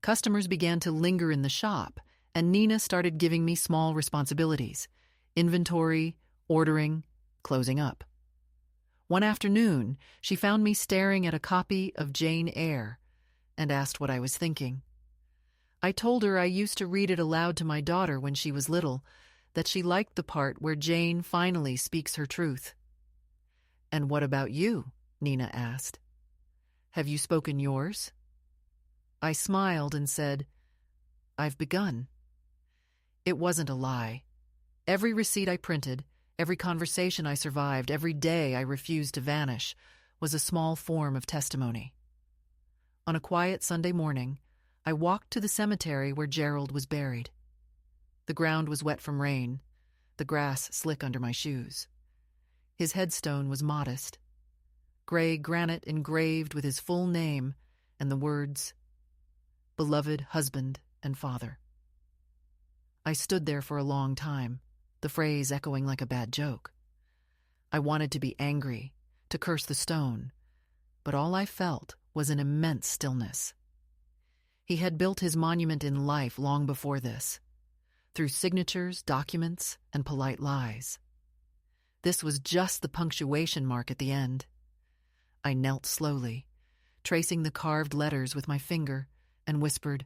Customers began to linger in the shop, and Nina started giving me small responsibilities: inventory, ordering, closing up. One afternoon, she found me staring at a copy of Jane Eyre and asked what I was thinking. I told her I used to read it aloud to my daughter when she was little, that she liked the part where Jane finally speaks her truth. "And what about you?" Nina asked. "Have you spoken yours?" I smiled and said, "I've begun." It wasn't a lie. Every receipt I printed, Every conversation I survived, every day I refused to vanish, was a small form of testimony. On a quiet Sunday morning, I walked to the cemetery where Gerald was buried. The ground was wet from rain, the grass slick under my shoes. His headstone was modest, gray granite engraved with his full name and the words, "Beloved husband and father." I stood there for a long time, the phrase echoing like a bad joke. I wanted to be angry, to curse the stone, but all I felt was an immense stillness. He had built his monument in life long before this, through signatures, documents, and polite lies. This was just the punctuation mark at the end. I knelt slowly, tracing the carved letters with my finger, and whispered,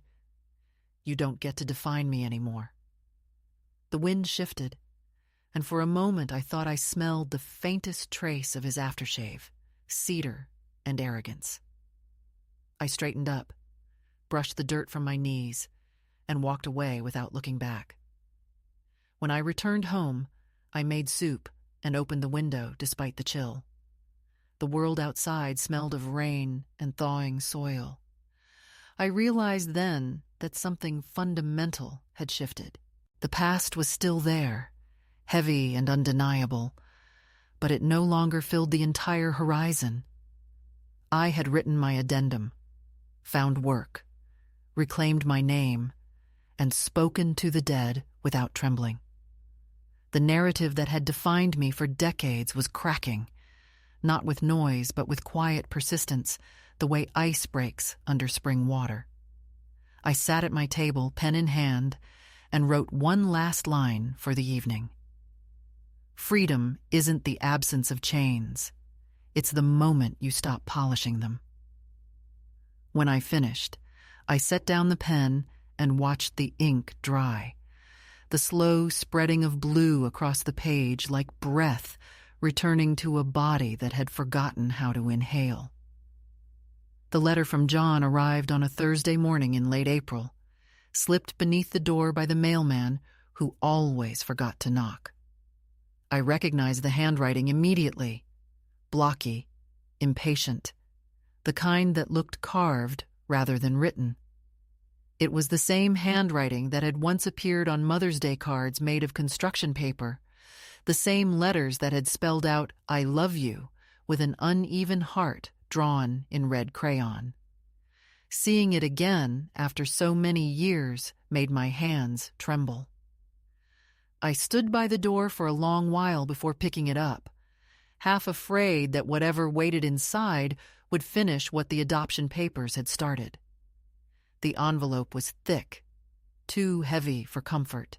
"You don't get to define me anymore." The wind shifted, and for a moment I thought I smelled the faintest trace of his aftershave, cedar and arrogance. I straightened up, brushed the dirt from my knees, and walked away without looking back. When I returned home, I made soup and opened the window despite the chill. The world outside smelled of rain and thawing soil. I realized then that something fundamental had shifted. The past was still there, heavy and undeniable, but it no longer filled the entire horizon. I had written my addendum, found work, reclaimed my name, and spoken to the dead without trembling. The narrative that had defined me for decades was cracking, not with noise but with quiet persistence, the way ice breaks under spring water. I sat at my table, pen in hand, and wrote one last line for the evening. Freedom isn't the absence of chains. It's the moment you stop polishing them. When I finished, I set down the pen and watched the ink dry, the slow spreading of blue across the page like breath returning to a body that had forgotten how to inhale. The letter from John arrived on a Thursday morning in late April, slipped beneath the door by the mailman who always forgot to knock. I recognized the handwriting immediately, blocky, impatient, the kind that looked carved rather than written. It was the same handwriting that had once appeared on Mother's Day cards made of construction paper, the same letters that had spelled out "I love you" with an uneven heart drawn in red crayon. Seeing it again after so many years made my hands tremble. I stood by the door for a long while before picking it up, half afraid that whatever waited inside would finish what the adoption papers had started. The envelope was thick, too heavy for comfort.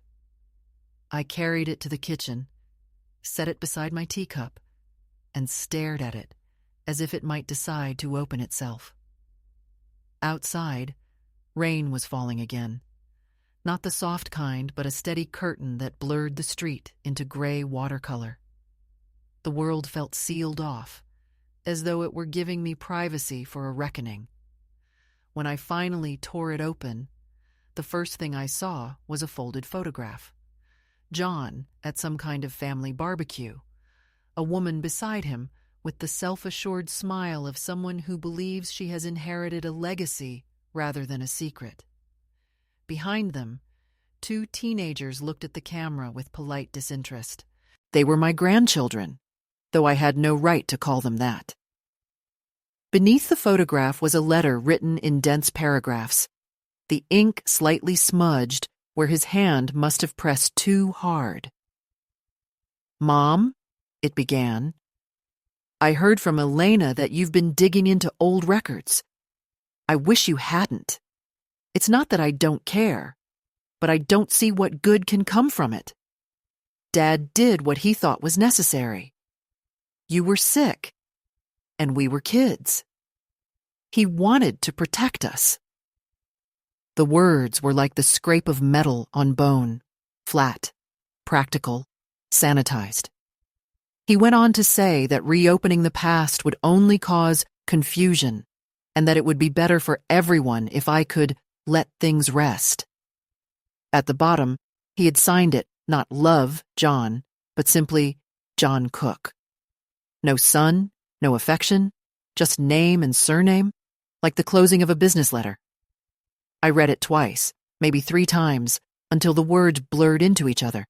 I carried it to the kitchen, set it beside my teacup, and stared at it as if it might decide to open itself. Outside, rain was falling again, not the soft kind, but a steady curtain that blurred the street into gray watercolor. The world felt sealed off, as though it were giving me privacy for a reckoning. When I finally tore it open, the first thing I saw was a folded photograph. John at some kind of family barbecue, a woman beside him with the self-assured smile of someone who believes she has inherited a legacy rather than a secret. Behind them, two teenagers looked at the camera with polite disinterest. They were my grandchildren, though I had no right to call them that. Beneath the photograph was a letter written in dense paragraphs, the ink slightly smudged where his hand must have pressed too hard. "Mom," it began, "I heard from Elena that you've been digging into old records. I wish you hadn't. It's not that I don't care, but I don't see what good can come from it. Dad did what he thought was necessary. You were sick, and we were kids. He wanted to protect us." The words were like the scrape of metal on bone, flat, practical, sanitized. He went on to say that reopening the past would only cause confusion, and that it would be better for everyone if I could let things rest. At the bottom, he had signed it not Love, John, but simply John Cook. No son, no affection, just name and surname, like the closing of a business letter. I read it twice, maybe 3 times, until the words blurred into each other.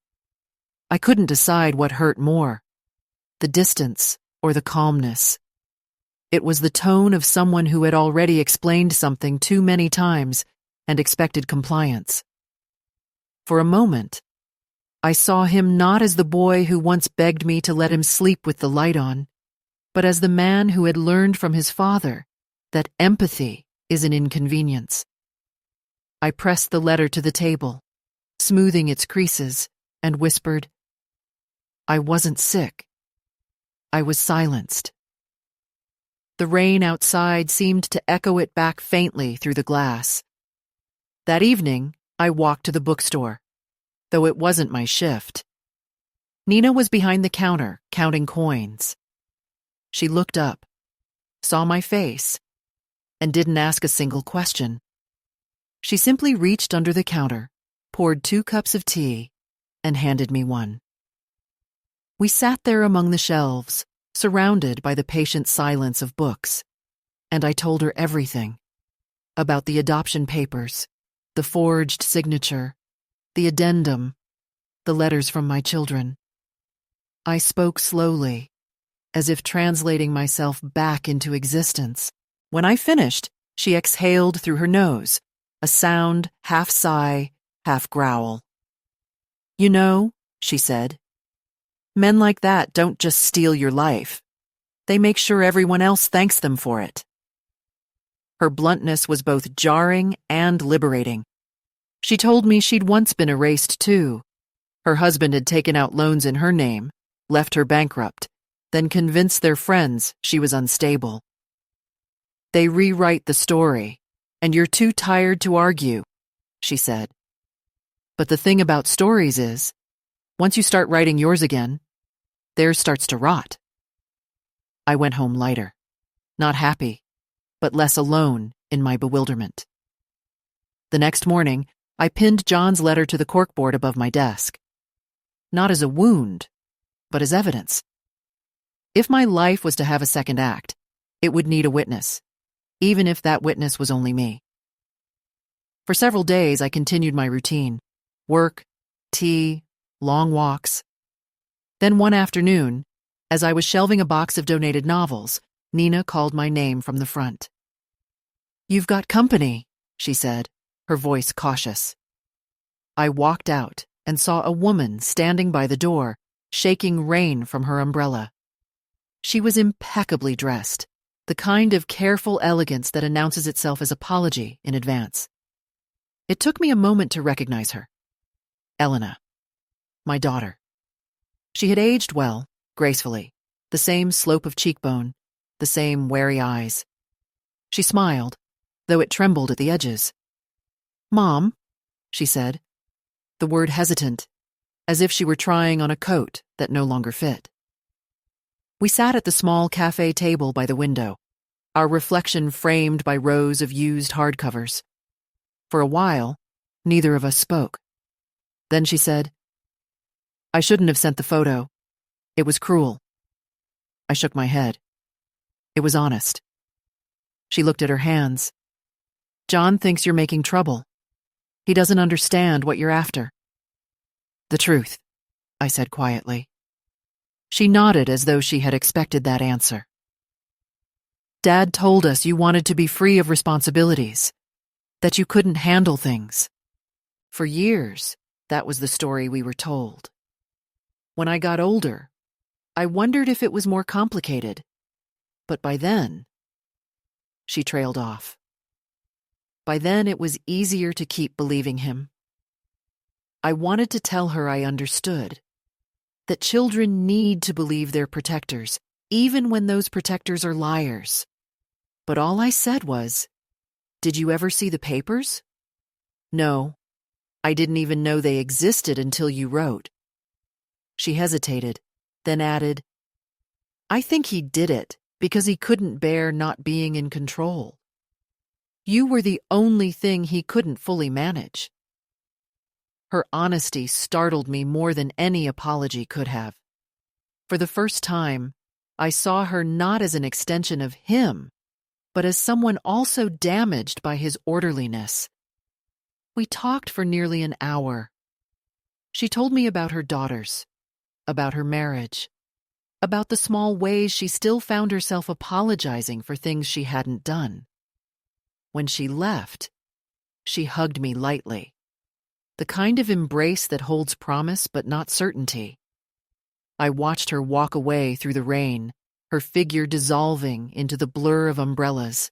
I couldn't decide what hurt more, the distance or the calmness. It was the tone of someone who had already explained something too many times and expected compliance. For a moment, I saw him not as the boy who once begged me to let him sleep with the light on, but as the man who had learned from his father that empathy is an inconvenience. I pressed the letter to the table, smoothing its creases, and whispered, "I wasn't sick. I was silenced." The rain outside seemed to echo it back faintly through the glass. That evening, I walked to the bookstore, though it wasn't my shift. Nina was behind the counter, counting coins. She looked up, saw my face, and didn't ask a single question. She simply reached under the counter, poured 2 cups of tea, and handed me one. We sat there among the shelves, surrounded by the patient silence of books, and I told her everything about the adoption papers, the forged signature, the addendum, the letters from my children. I spoke slowly, as if translating myself back into existence. When I finished, she exhaled through her nose, a sound half sigh, half growl. "You know," she said, "men like that don't just steal your life. They make sure everyone else thanks them for it." Her bluntness was both jarring and liberating. She told me she'd once been erased too. Her husband had taken out loans in her name, left her bankrupt, then convinced their friends she was unstable. "They rewrite the story, and you're too tired to argue," she said. "But the thing about stories is, once you start writing yours again, theirs starts to rot." I went home lighter, not happy, but less alone in my bewilderment. The next morning, I pinned John's letter to the corkboard above my desk. Not as a wound, but as evidence. If my life was to have a second act, it would need a witness, even if that witness was only me. For several days, I continued my routine: work, tea, long walks. Then one afternoon, as I was shelving a box of donated novels, Nina called my name from the front. "You've got company," she said, her voice cautious. I walked out and saw a woman standing by the door, shaking rain from her umbrella. She was impeccably dressed, the kind of careful elegance that announces itself as apology in advance. It took me a moment to recognize her. Elena, my daughter. She had aged well, gracefully, the same slope of cheekbone, the same wary eyes. She smiled, though it trembled at the edges. "Mom," she said, the word hesitant, as if she were trying on a coat that no longer fit. We sat at the small cafe table by the window, our reflection framed by rows of used hardcovers. For a while, neither of us spoke. Then she said, "I shouldn't have sent the photo. It was cruel." I shook my head. It was honest. She looked at her hands. "John thinks you're making trouble. He doesn't understand what you're after." "The truth," I said quietly. She nodded as though she had expected that answer. "Dad told us you wanted to be free of responsibilities, that you couldn't handle things. For years, that was the story we were told. When I got older, I wondered if it was more complicated. But by then..." She trailed off. "By then it was easier to keep believing him." I wanted to tell her I understood, that children need to believe their protectors, even when those protectors are liars. But all I said was, "Did you ever see the papers?" "No. I didn't even know they existed until you wrote." She hesitated, then added, "I think he did it because he couldn't bear not being in control. You were the only thing he couldn't fully manage." Her honesty startled me more than any apology could have. For the first time, I saw her not as an extension of him, but as someone also damaged by his orderliness. We talked for nearly an hour. She told me about her daughters, about her marriage, about the small ways she still found herself apologizing for things she hadn't done. When she left, she hugged me lightly, the kind of embrace that holds promise but not certainty. I watched her walk away through the rain, her figure dissolving into the blur of umbrellas.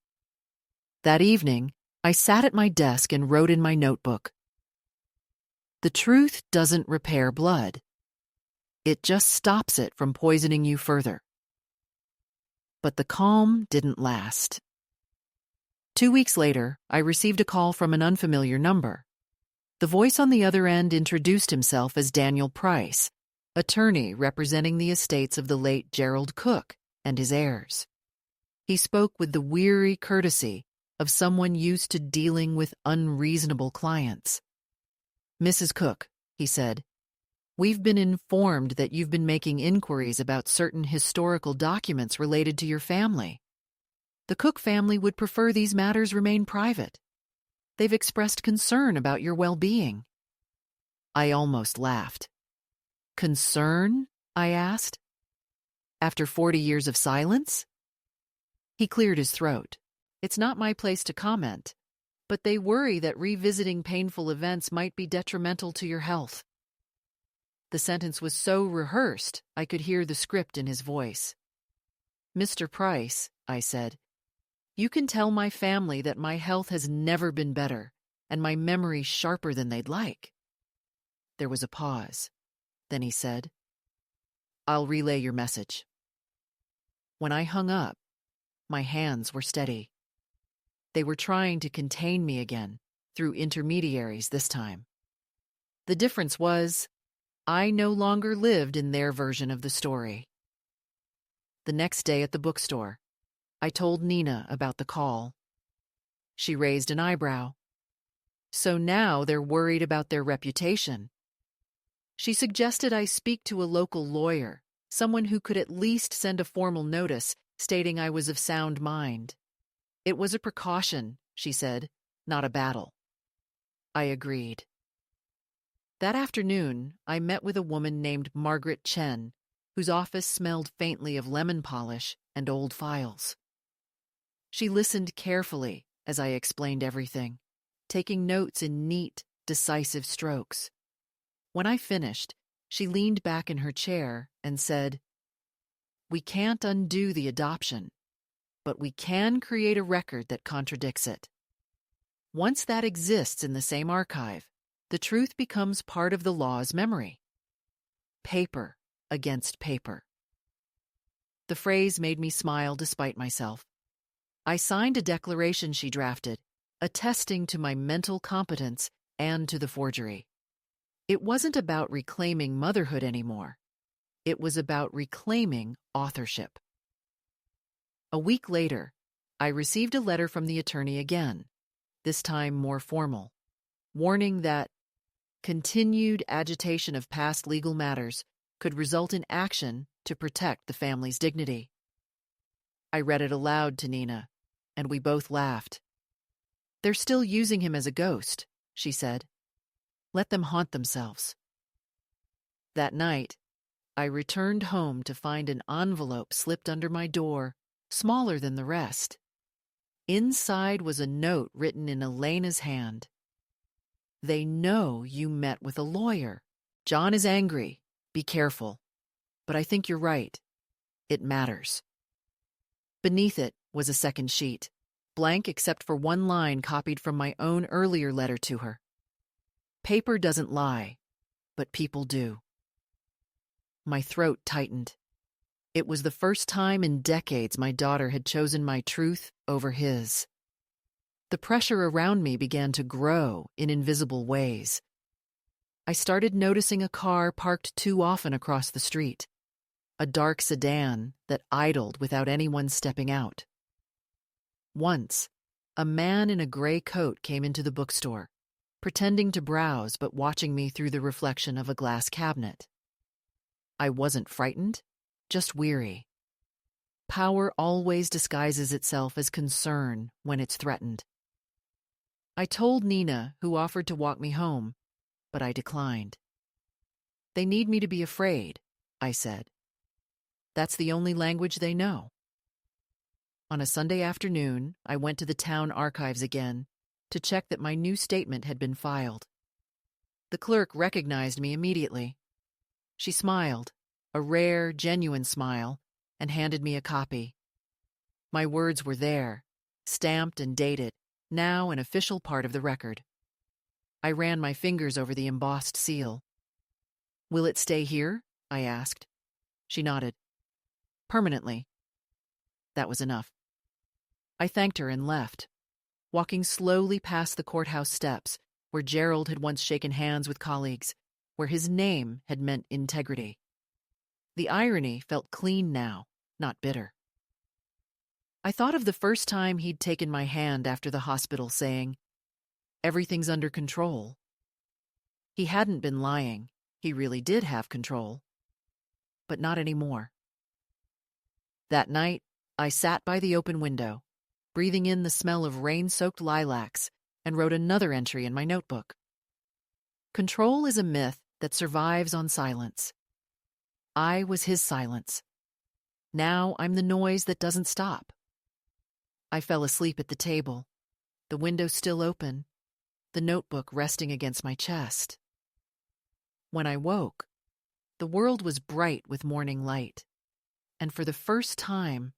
That evening, I sat at my desk and wrote in my notebook, "The truth doesn't repair blood. It just stops it from poisoning you further." But the calm didn't last. 2 weeks later, I received a call from an unfamiliar number. The voice on the other end introduced himself as Daniel Price, attorney representing the estates of the late Gerald Cook and his heirs. He spoke with the weary courtesy of someone used to dealing with unreasonable clients. "Mrs. Cook," he said, "we've been informed that you've been making inquiries about certain historical documents related to your family. The Cook family would prefer these matters remain private. They've expressed concern about your well-being." I almost laughed. "Concern?" I asked. "After 40 years of silence?" He cleared his throat. "It's not my place to comment, but they worry that revisiting painful events might be detrimental to your health." The sentence was so rehearsed, I could hear the script in his voice. "Mr. Price," I said, "you can tell my family that my health has never been better, and my memory sharper than they'd like." There was a pause. Then he said, "I'll relay your message." When I hung up, my hands were steady. They were trying to contain me again, through intermediaries this time. The difference was, I no longer lived in their version of the story. The next day at the bookstore, I told Nina about the call. She raised an eyebrow. So now they're worried about their reputation. She suggested I speak to a local lawyer, someone who could at least send a formal notice stating I was of sound mind. It was a precaution, she said, not a battle. I agreed. That afternoon, I met with a woman named Margaret Chen, whose office smelled faintly of lemon polish and old files. She listened carefully as I explained everything, taking notes in neat, decisive strokes. When I finished, she leaned back in her chair and said, "We can't undo the adoption, but we can create a record that contradicts it. Once that exists in the same archive, the truth becomes part of the law's memory. Paper against paper." The phrase made me smile despite myself. I signed a declaration she drafted, attesting to my mental competence and to the forgery. It wasn't about reclaiming motherhood anymore. It was about reclaiming authorship. A week later, I received a letter from the attorney again, this time more formal, warning that continued agitation of past legal matters could result in action to protect the family's dignity. I read it aloud to Nina, and we both laughed. "They're still using him as a ghost," she said. "Let them haunt themselves." That night, I returned home to find an envelope slipped under my door, smaller than the rest. Inside was a note written in Elena's hand. "They know you met with a lawyer. John is angry. Be careful. But I think you're right. It matters." Beneath it was a second sheet, blank except for one line copied from my own earlier letter to her. "Paper doesn't lie, but people do." My throat tightened. It was the first time in decades my daughter had chosen my truth over his. The pressure around me began to grow in invisible ways. I started noticing a car parked too often across the street, a dark sedan that idled without anyone stepping out. Once, a man in a gray coat came into the bookstore, pretending to browse but watching me through the reflection of a glass cabinet. I wasn't frightened, just weary. Power always disguises itself as concern when it's threatened. I told Nina, who offered to walk me home, but I declined. They need me to be afraid, I said. That's the only language they know. On a Sunday afternoon, I went to the town archives again to check that my new statement had been filed. The clerk recognized me immediately. She smiled, a rare, genuine smile, and handed me a copy. My words were there, stamped and dated, now an official part of the record. I ran my fingers over the embossed seal. "Will it stay here?" I asked. She nodded. "Permanently." That was enough. I thanked her and left, walking slowly past the courthouse steps where Gerald had once shaken hands with colleagues, where his name had meant integrity. The irony felt clean now, not bitter. I thought of the first time he'd taken my hand after the hospital, saying, "Everything's under control." He hadn't been lying. He really did have control. But not anymore. That night, I sat by the open window, breathing in the smell of rain-soaked lilacs, and wrote another entry in my notebook. Control is a myth that survives on silence. I was his silence. Now I'm the noise that doesn't stop. I fell asleep at the table, the window still open, the notebook resting against my chest. When I woke, the world was bright with morning light, and for the first time,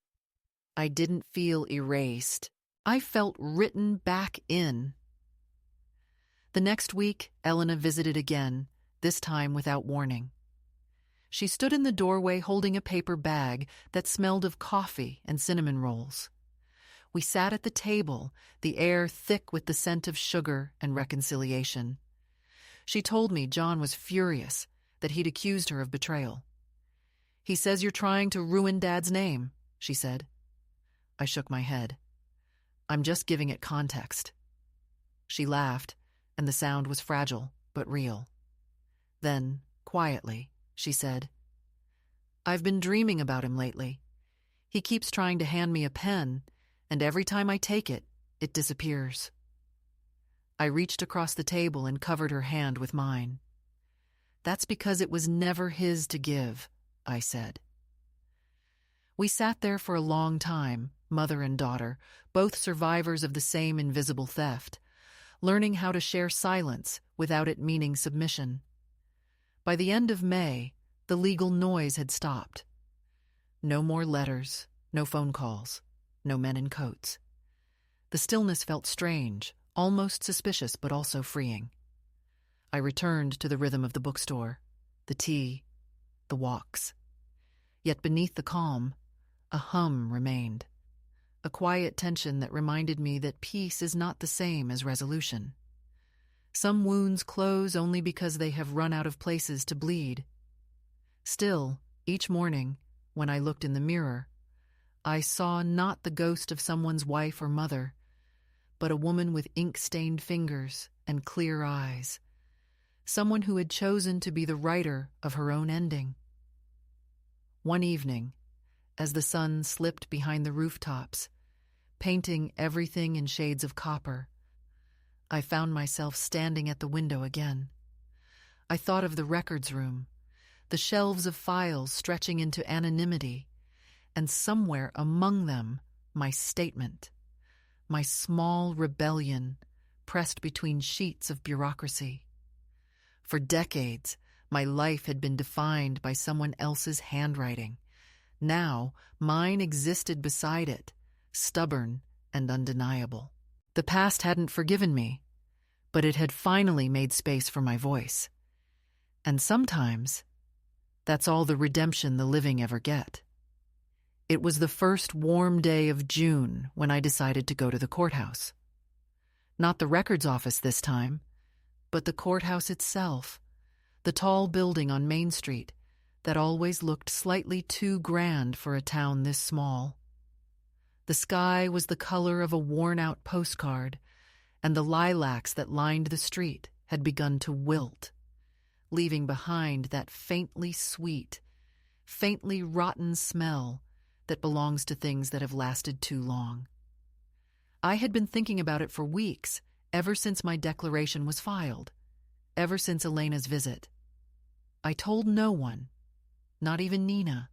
I didn't feel erased. I felt written back in. The next week, Elena visited again, this time without warning. She stood in the doorway holding a paper bag that smelled of coffee and cinnamon rolls. We sat at the table, the air thick with the scent of sugar and reconciliation. She told me John was furious that he'd accused her of betrayal. "He says you're trying to ruin Dad's name," she said. I shook my head. "I'm just giving it context." She laughed, and the sound was fragile but real. Then, quietly, she said, "I've been dreaming about him lately. He keeps trying to hand me a pen, and every time I take it, it disappears." I reached across the table and covered her hand with mine. "That's because it was never his to give," I said. We sat there for a long time, mother and daughter, both survivors of the same invisible theft, learning how to share silence without it meaning submission. By the end of May, the legal noise had stopped. No more letters, no phone calls, no men in coats. The stillness felt strange, almost suspicious, but also freeing. I returned to the rhythm of the bookstore, the tea, the walks. Yet beneath the calm, a hum remained, a quiet tension that reminded me that peace is not the same as resolution. Some wounds close only because they have run out of places to bleed. Still, each morning, when I looked in the mirror, I saw not the ghost of someone's wife or mother, but a woman with ink-stained fingers and clear eyes, someone who had chosen to be the writer of her own ending. One evening, as the sun slipped behind the rooftops, painting everything in shades of copper, I found myself standing at the window again. I thought of the records room, the shelves of files stretching into anonymity, and somewhere among them, my statement, my small rebellion pressed between sheets of bureaucracy. For decades, my life had been defined by someone else's handwriting. Now, mine existed beside it, stubborn and undeniable. The past hadn't forgiven me, but it had finally made space for my voice. And sometimes, that's all the redemption the living ever get. It was the first warm day of June when I decided to go to the courthouse. Not the records office this time, but the courthouse itself, the tall building on Main Street that always looked slightly too grand for a town this small. The sky was the color of a worn-out postcard, and the lilacs that lined the street had begun to wilt, leaving behind that faintly sweet, faintly rotten smell that belongs to things that have lasted too long. I had been thinking about it for weeks, ever since my declaration was filed, ever since Elena's visit. I told no one, not even Nina.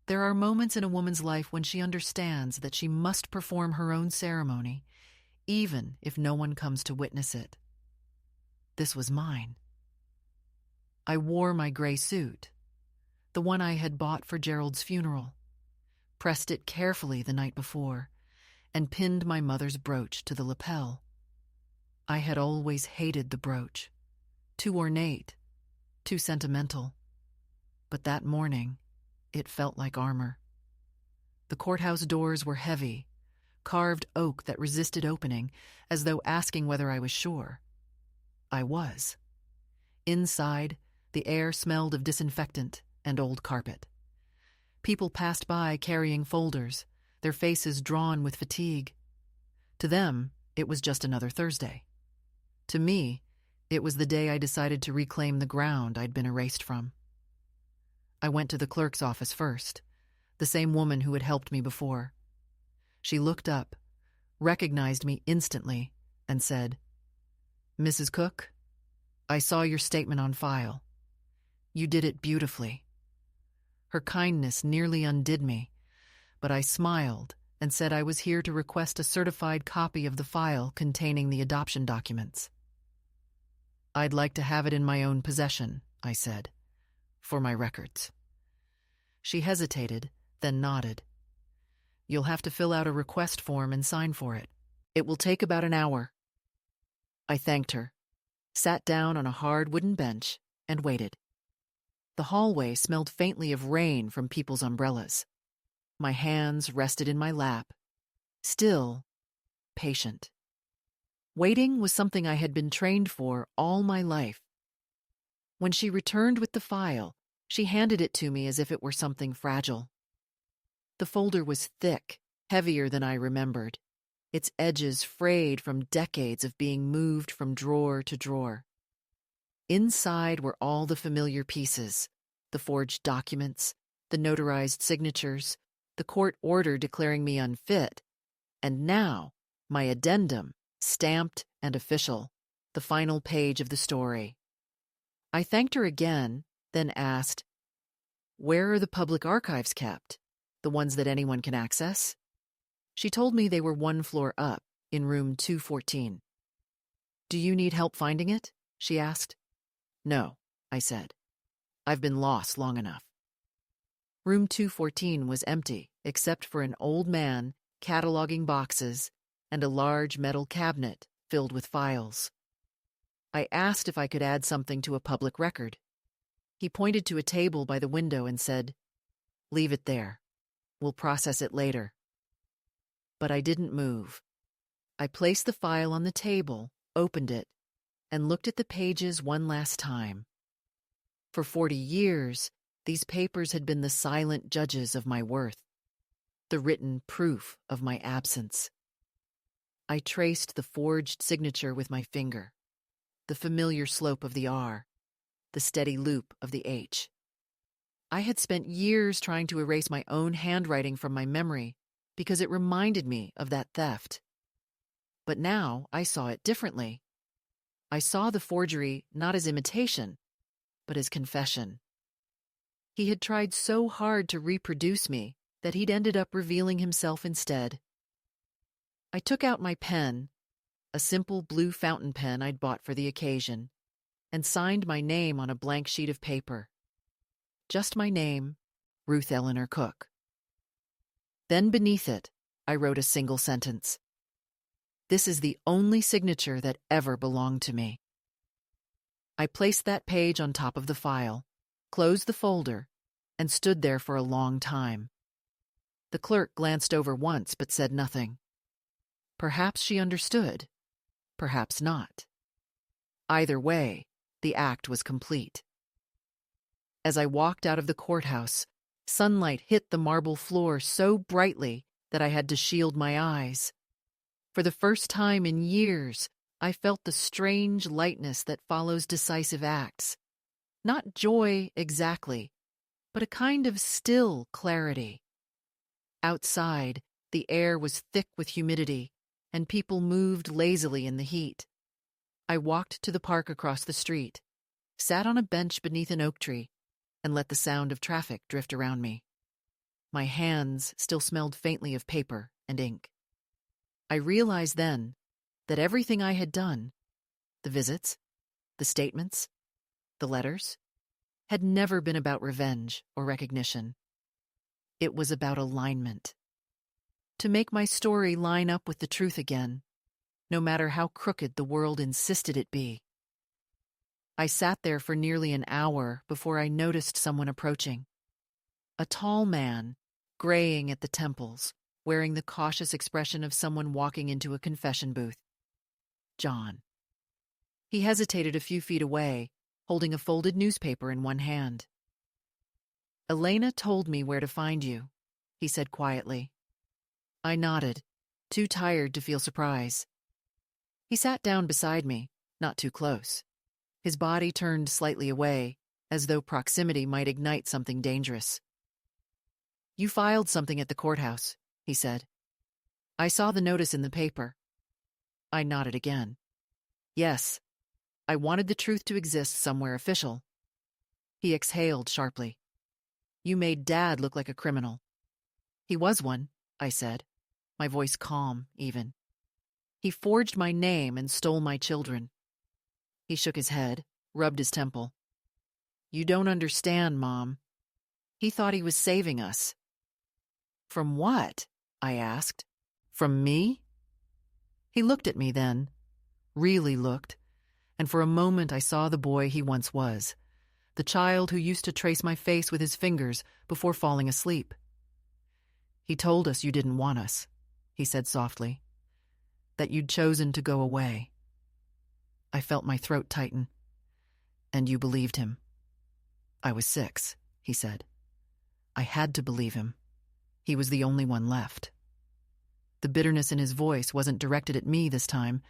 There are moments in a woman's life when she understands that she must perform her own ceremony, even if no one comes to witness it. This was mine. I wore my gray suit, the one I had bought for Gerald's funeral, pressed it carefully the night before, and pinned my mother's brooch to the lapel. I had always hated the brooch. Too ornate, too sentimental. But that morning, it felt like armor. The courthouse doors were heavy, carved oak that resisted opening, as though asking whether I was sure. I was. Inside, the air smelled of disinfectant and old carpet. People passed by carrying folders, their faces drawn with fatigue. To them, it was just another Thursday. To me, it was the day I decided to reclaim the ground I'd been erased from. I went to the clerk's office first, the same woman who had helped me before. She looked up, recognized me instantly, and said, "Mrs. Cook, I saw your statement on file. You did it beautifully." Her kindness nearly undid me, but I smiled and said I was here to request a certified copy of the file containing the adoption documents. "I'd like to have it in my own possession," I said, "for my records." She hesitated, then nodded. "You'll have to fill out a request form and sign for it. It will take about an hour." I thanked her, sat down on a hard wooden bench, and waited. The hallway smelled faintly of rain from people's umbrellas. My hands rested in my lap, still patient. Waiting was something I had been trained for all my life. When she returned with the file, she handed it to me as if it were something fragile. The folder was thick, heavier than I remembered, its edges frayed from decades of being moved from drawer to drawer. Inside were all the familiar pieces, the forged documents, the notarized signatures, the court order declaring me unfit, and now my addendum, stamped and official, the final page of the story. I thanked her again, then asked, "Where are the public archives kept? The ones that anyone can access?" She told me they were one floor up, in room 214. "Do you need help finding it?" she asked. "No," I said. "I've been lost long enough." Room 214 was empty, except for an old man cataloging boxes and a large metal cabinet filled with files. I asked if I could add something to a public record. He pointed to a table by the window and said, "Leave it there. We'll process it later." But I didn't move. I placed the file on the table, opened it, and looked at the pages one last time. For 40 years, these papers had been the silent judges of my worth, the written proof of my absence. I traced the forged signature with my finger, the familiar slope of the R, the steady loop of the H. I had spent years trying to erase my own handwriting from my memory because it reminded me of that theft. But now I saw it differently. I saw the forgery not as imitation, but as confession. He had tried so hard to reproduce me that he'd ended up revealing himself instead. I took out my pen, a simple blue fountain pen I'd bought for the occasion, and signed my name on a blank sheet of paper. Just my name, Ruth Eleanor Cook. Then beneath it, I wrote a single sentence. "This is the only signature that ever belonged to me." I placed that page on top of the file, closed the folder, and stood there for a long time. The clerk glanced over once but said nothing. Perhaps she understood, perhaps not. Either way, the act was complete. As I walked out of the courthouse, sunlight hit the marble floor so brightly that I had to shield my eyes. For the first time in years, I felt the strange lightness that follows decisive acts. Not joy exactly, but a kind of still clarity. Outside, the air was thick with humidity, and people moved lazily in the heat. I walked to the park across the street, sat on a bench beneath an oak tree, and let the sound of traffic drift around me. My hands still smelled faintly of paper and ink. I realized then that everything I had done, the visits, the statements, the letters, had never been about revenge or recognition. It was about alignment. To make my story line up with the truth again, no matter how crooked the world insisted it be. I sat there for nearly an hour before I noticed someone approaching. A tall man, graying at the temples, wearing the cautious expression of someone walking into a confession booth. John. He hesitated a few feet away, holding a folded newspaper in one hand. "Elena told me where to find you," he said quietly. I nodded, too tired to feel surprise. He sat down beside me, not too close. His body turned slightly away, as though proximity might ignite something dangerous. "You filed something at the courthouse," he said. "I saw the notice in the paper." I nodded again. "Yes, I wanted the truth to exist somewhere official." He exhaled sharply. "You made Dad look like a criminal." "He was one," I said, my voice calm, even. "He forged my name and stole my children." He shook his head, rubbed his temple. "You don't understand, Mom. He thought he was saving us." "From what?" I asked. "From me?" He looked at me then, really looked, and for a moment I saw the boy he once was, the child who used to trace my face with his fingers before falling asleep. "He told us you didn't want us," he said softly, "that you'd chosen to go away." I felt my throat tighten. "And you believed him." "I was 6, he said. I had to believe him. He was the only one left." The bitterness in his voice wasn't directed at me this time.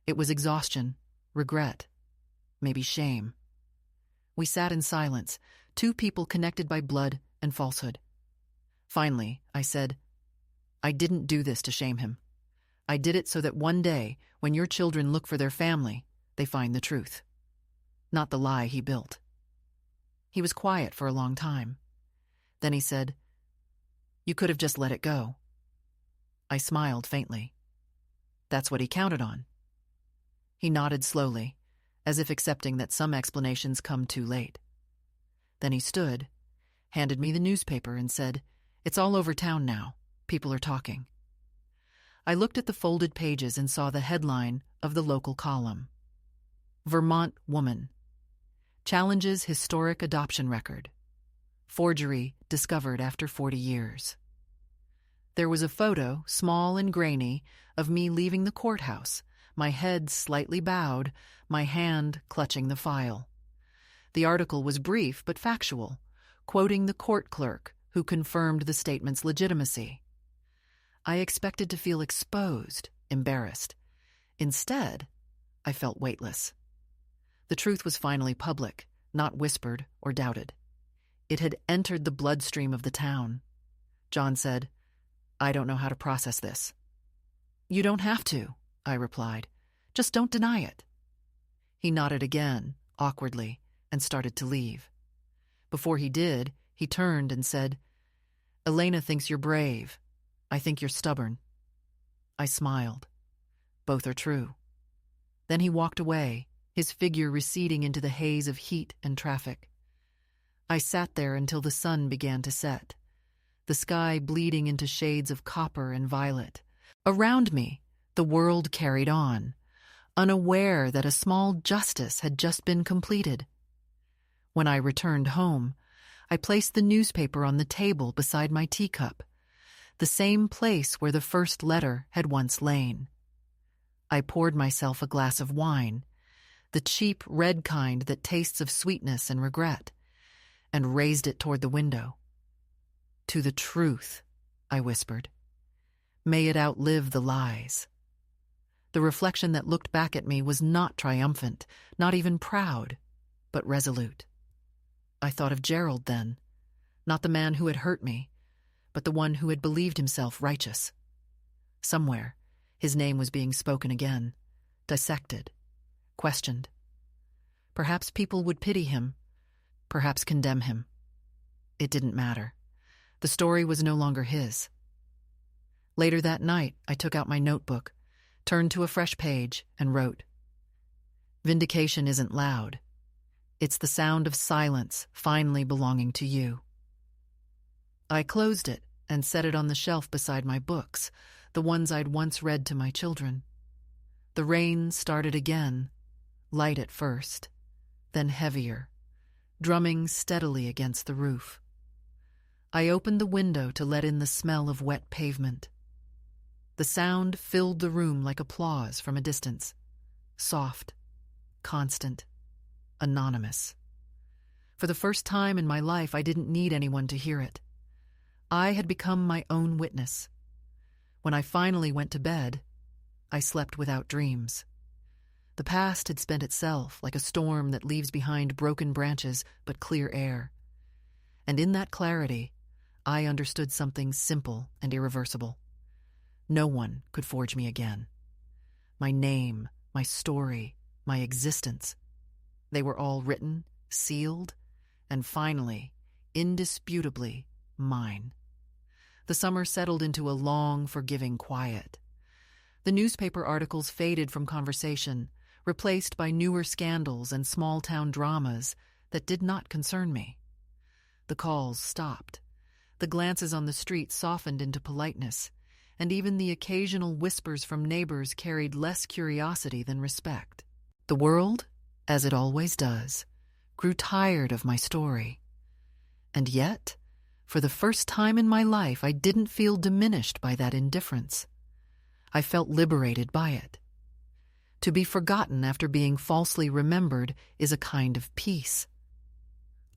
It was exhaustion, regret, maybe shame. We sat in silence, two people connected by blood and falsehood. Finally, I said, "I didn't do this to shame him. I did it so that one day, when your children look for their family, they find the truth, not the lie he built." He was quiet for a long time. Then he said, "You could have just let it go." I smiled faintly. "That's what he counted on." He nodded slowly, as if accepting that some explanations come too late. Then he stood, handed me the newspaper, and said, "It's all over town now. People are talking." I looked at the folded pages and saw the headline of the local column. "Vermont Woman Challenges Historic Adoption Record. Forgery Discovered After 40 Years." There was a photo, small and grainy, of me leaving the courthouse, my head slightly bowed, my hand clutching the file. The article was brief but factual, quoting the court clerk who confirmed the statement's legitimacy. I expected to feel exposed, embarrassed. Instead, I felt weightless. The truth was finally public, not whispered or doubted. It had entered the bloodstream of the town. John said, "I don't know how to process this." "You don't have to," I replied. "Just don't deny it." He nodded again, awkwardly, and started to leave. Before he did, he turned and said, "Elena thinks you're brave. I think you're stubborn." I smiled. Both are true. Then he walked away, his figure receding into the haze of heat and traffic. I sat there until the sun began to set, the sky bleeding into shades of copper and violet. Around me, the world carried on, unaware that a small justice had just been completed. When I returned home, I placed the newspaper on the table beside my teacup, the same place where the first letter had once lain. I poured myself a glass of wine, the cheap red kind that tastes of sweetness and regret, and raised it toward the window. "To the truth," I whispered. "May it outlive the lies." The reflection that looked back at me was not triumphant, not even proud, but resolute. I thought of Gerald then, Not the man who had hurt me, but the one who had believed himself righteous. Somewhere, his name was being spoken again, dissected, questioned. Perhaps people would pity him, perhaps condemn him. It didn't matter. The story was no longer his. Later that night, I took out my notebook, turned to a fresh page, and wrote, "Vindication isn't loud. It's the sound of silence finally belonging to you." I closed it and set it on the shelf beside my books, the ones I'd once read to my children. The rain started again, light at first, then heavier, drumming steadily against the roof. I opened the window to let in the smell of wet pavement. The sound filled the room like applause from a distance, soft, constant, anonymous. For the first time in my life, I didn't need anyone to hear it. I had become my own witness. When I finally went to bed, I slept without dreams. The past had spent itself like a storm that leaves behind broken branches but clear air. And in that clarity, I understood something simple and irreversible. No one could forge me again. My name, my story, my existence, they were all written, sealed, and finally, indisputably, mine. The summer settled into a long, forgiving quiet. The newspaper articles faded from conversation, replaced by newer scandals and small-town dramas that did not concern me. The calls stopped. The glances on the street softened into politeness, and even the occasional whispers from neighbors carried less curiosity than respect. The world, as it always does, grew tired of my story. And yet, for the first time in my life, I didn't feel diminished by that indifference. I felt liberated by it. To be forgotten after being falsely remembered is a kind of peace.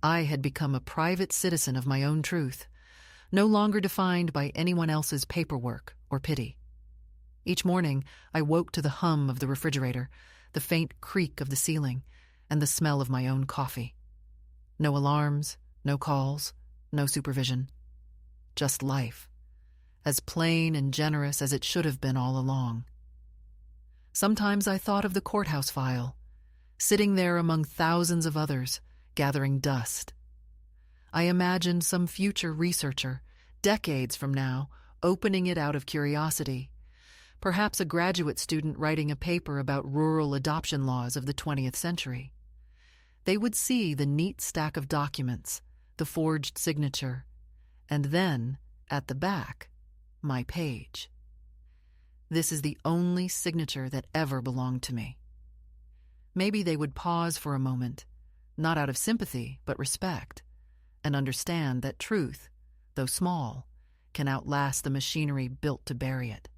I had become a private citizen of my own truth, no longer defined by anyone else's paperwork or pity. Each morning, I woke to the hum of the refrigerator, the faint creak of the ceiling, and the smell of my own coffee. No alarms, no calls, no supervision. Just life, as plain and generous as it should have been all along. Sometimes I thought of the courthouse file, sitting there among thousands of others, gathering dust. I imagined some future researcher, decades from now, opening it out of curiosity. Perhaps a graduate student writing a paper about rural adoption laws of the 20th century. They would see the neat stack of documents, the forged signature, and then, at the back, my page. This is the only signature that ever belonged to me. Maybe they would pause for a moment, not out of sympathy, but respect, and understand that truth, though small, can outlast the machinery built to bury it.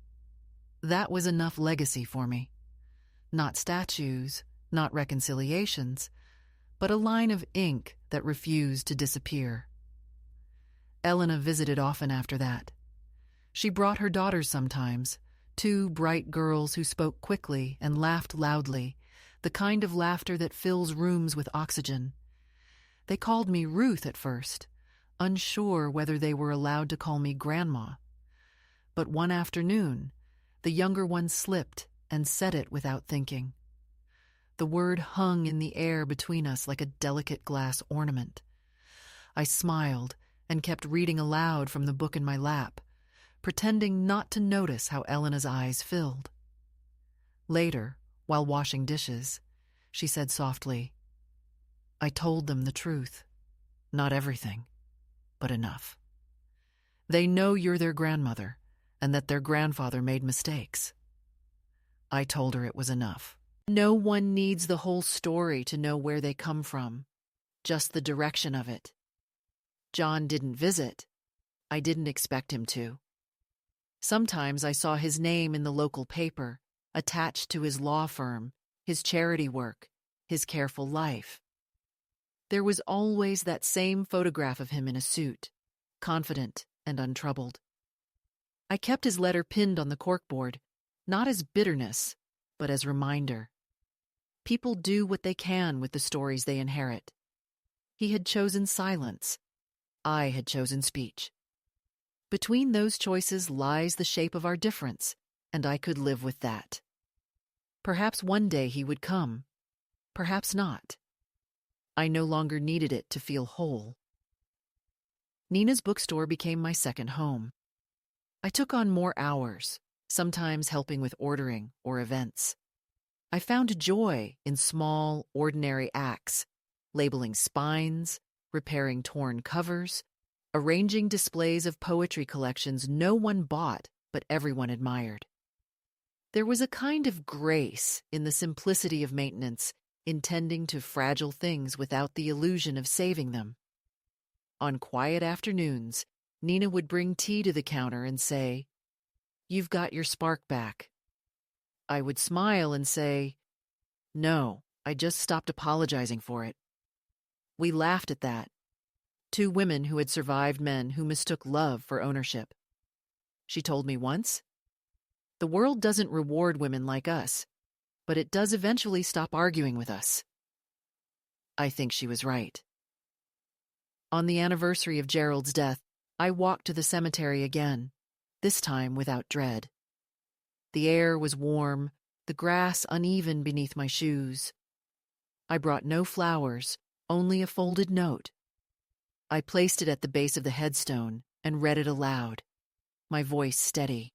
That was enough legacy for me. Not statues, not reconciliations, but a line of ink that refused to disappear. Elena visited often after that. She brought her daughters sometimes, two bright girls who spoke quickly and laughed loudly, the kind of laughter that fills rooms with oxygen. They called me Ruth at first, unsure whether they were allowed to call me Grandma. But one afternoon, the younger one slipped and said it without thinking. The word hung in the air between us like a delicate glass ornament. I smiled and kept reading aloud from the book in my lap, pretending not to notice how Elena's eyes filled. Later, while washing dishes, she said softly, "I told them the truth. Not everything, but enough. They know you're their grandmother and that their grandfather made mistakes." I told her it was enough. No one needs the whole story to know where they come from, just the direction of it. John didn't visit. I didn't expect him to. Sometimes I saw his name in the local paper, attached to his law firm, his charity work, his careful life. There was always that same photograph of him in a suit, confident and untroubled. I kept his letter pinned on the corkboard, not as bitterness, but as reminder. People do what they can with the stories they inherit. He had chosen silence. I had chosen speech. Between those choices lies the shape of our difference, and I could live with that. Perhaps one day he would come. Perhaps not. I no longer needed it to feel whole. Nina's bookstore became my second home. I took on more hours, sometimes helping with ordering or events. I found joy in small, ordinary acts, labeling spines, repairing torn covers, arranging displays of poetry collections no one bought but everyone admired. There was a kind of grace in the simplicity of maintenance, intending to fragile things without the illusion of saving them. On quiet afternoons, Nina would bring tea to the counter and say, "You've got your spark back." I would smile and say, "No, I just stopped apologizing for it." We laughed at that. Two women who had survived men who mistook love for ownership. She told me once, "The world doesn't reward women like us, but it does eventually stop arguing with us." I think she was right. On the anniversary of Gerald's death, I walked to the cemetery again, this time without dread. The air was warm, the grass uneven beneath my shoes. I brought no flowers, only a folded note. I placed it at the base of the headstone and read it aloud, my voice steady.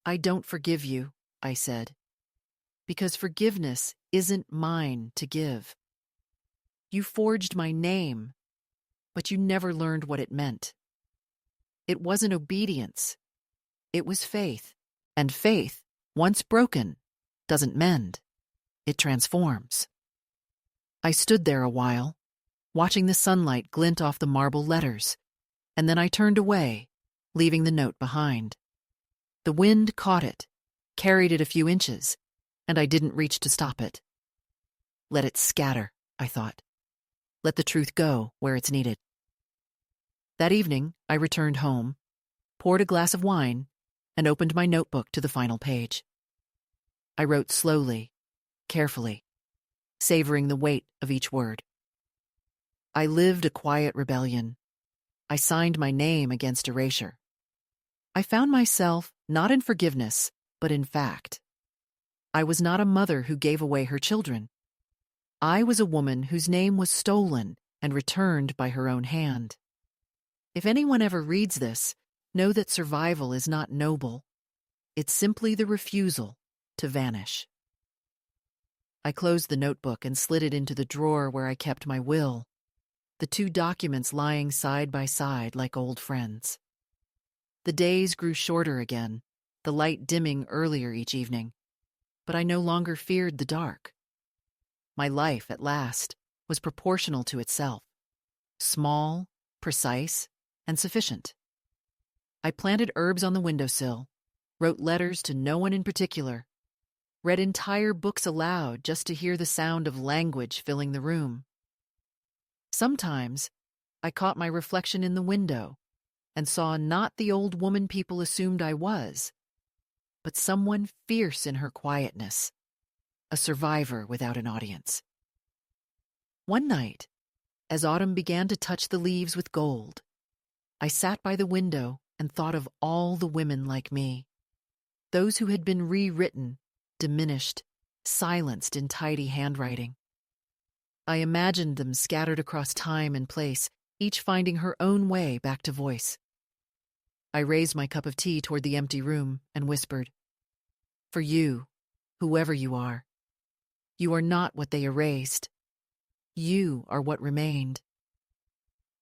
"I don't forgive you," I said, "because forgiveness isn't mine to give. You forged my name, but you never learned what it meant. It wasn't obedience, it was faith, and faith, once broken, doesn't mend, it transforms." I stood there a while, watching the sunlight glint off the marble letters, and then I turned away, leaving the note behind. The wind caught it, carried it a few inches, and I didn't reach to stop it. Let it scatter, I thought. Let the truth go where it's needed. That evening, I returned home, poured a glass of wine, and opened my notebook to the final page. I wrote slowly, carefully, savoring the weight of each word. I lived a quiet rebellion. I signed my name against erasure. I found myself not in forgiveness, but in fact. I was not a mother who gave away her children. I was a woman whose name was stolen and returned by her own hand. If anyone ever reads this, know that survival is not noble. It's simply the refusal to vanish. I closed the notebook and slid it into the drawer where I kept my will, the two documents lying side by side like old friends. The days grew shorter again, the light dimming earlier each evening, but I no longer feared the dark. My life, at last, was proportional to itself, small, precise, and sufficient. I planted herbs on the windowsill, wrote letters to no one in particular, read entire books aloud just to hear the sound of language filling the room. Sometimes I caught my reflection in the window and saw not the old woman people assumed I was, but someone fierce in her quietness, a survivor without an audience. One night, as autumn began to touch the leaves with gold, I sat by the window and thought of all the women like me, those who had been rewritten, diminished, silenced in tidy handwriting. I imagined them scattered across time and place, each finding her own way back to voice. I raised my cup of tea toward the empty room and whispered, "For you, whoever you are not what they erased. You are what remained."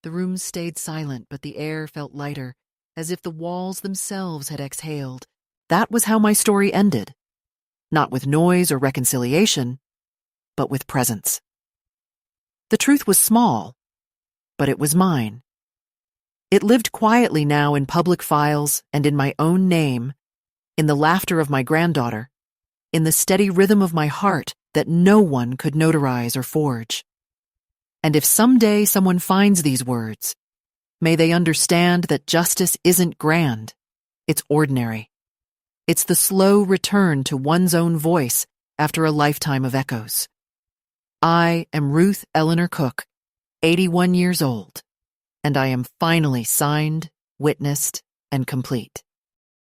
The room stayed silent, but the air felt lighter, as if the walls themselves had exhaled. That was how my story ended. Not with noise or reconciliation, but with presence. The truth was small, but it was mine. It lived quietly now in public files and in my own name, in the laughter of my granddaughter, in the steady rhythm of my heart that no one could notarize or forge. And if someday someone finds these words, may they understand that justice isn't grand, it's ordinary. It's the slow return to one's own voice after a lifetime of echoes. I am Ruth Eleanor Cook, 81 years old, and I am finally signed, witnessed, and complete.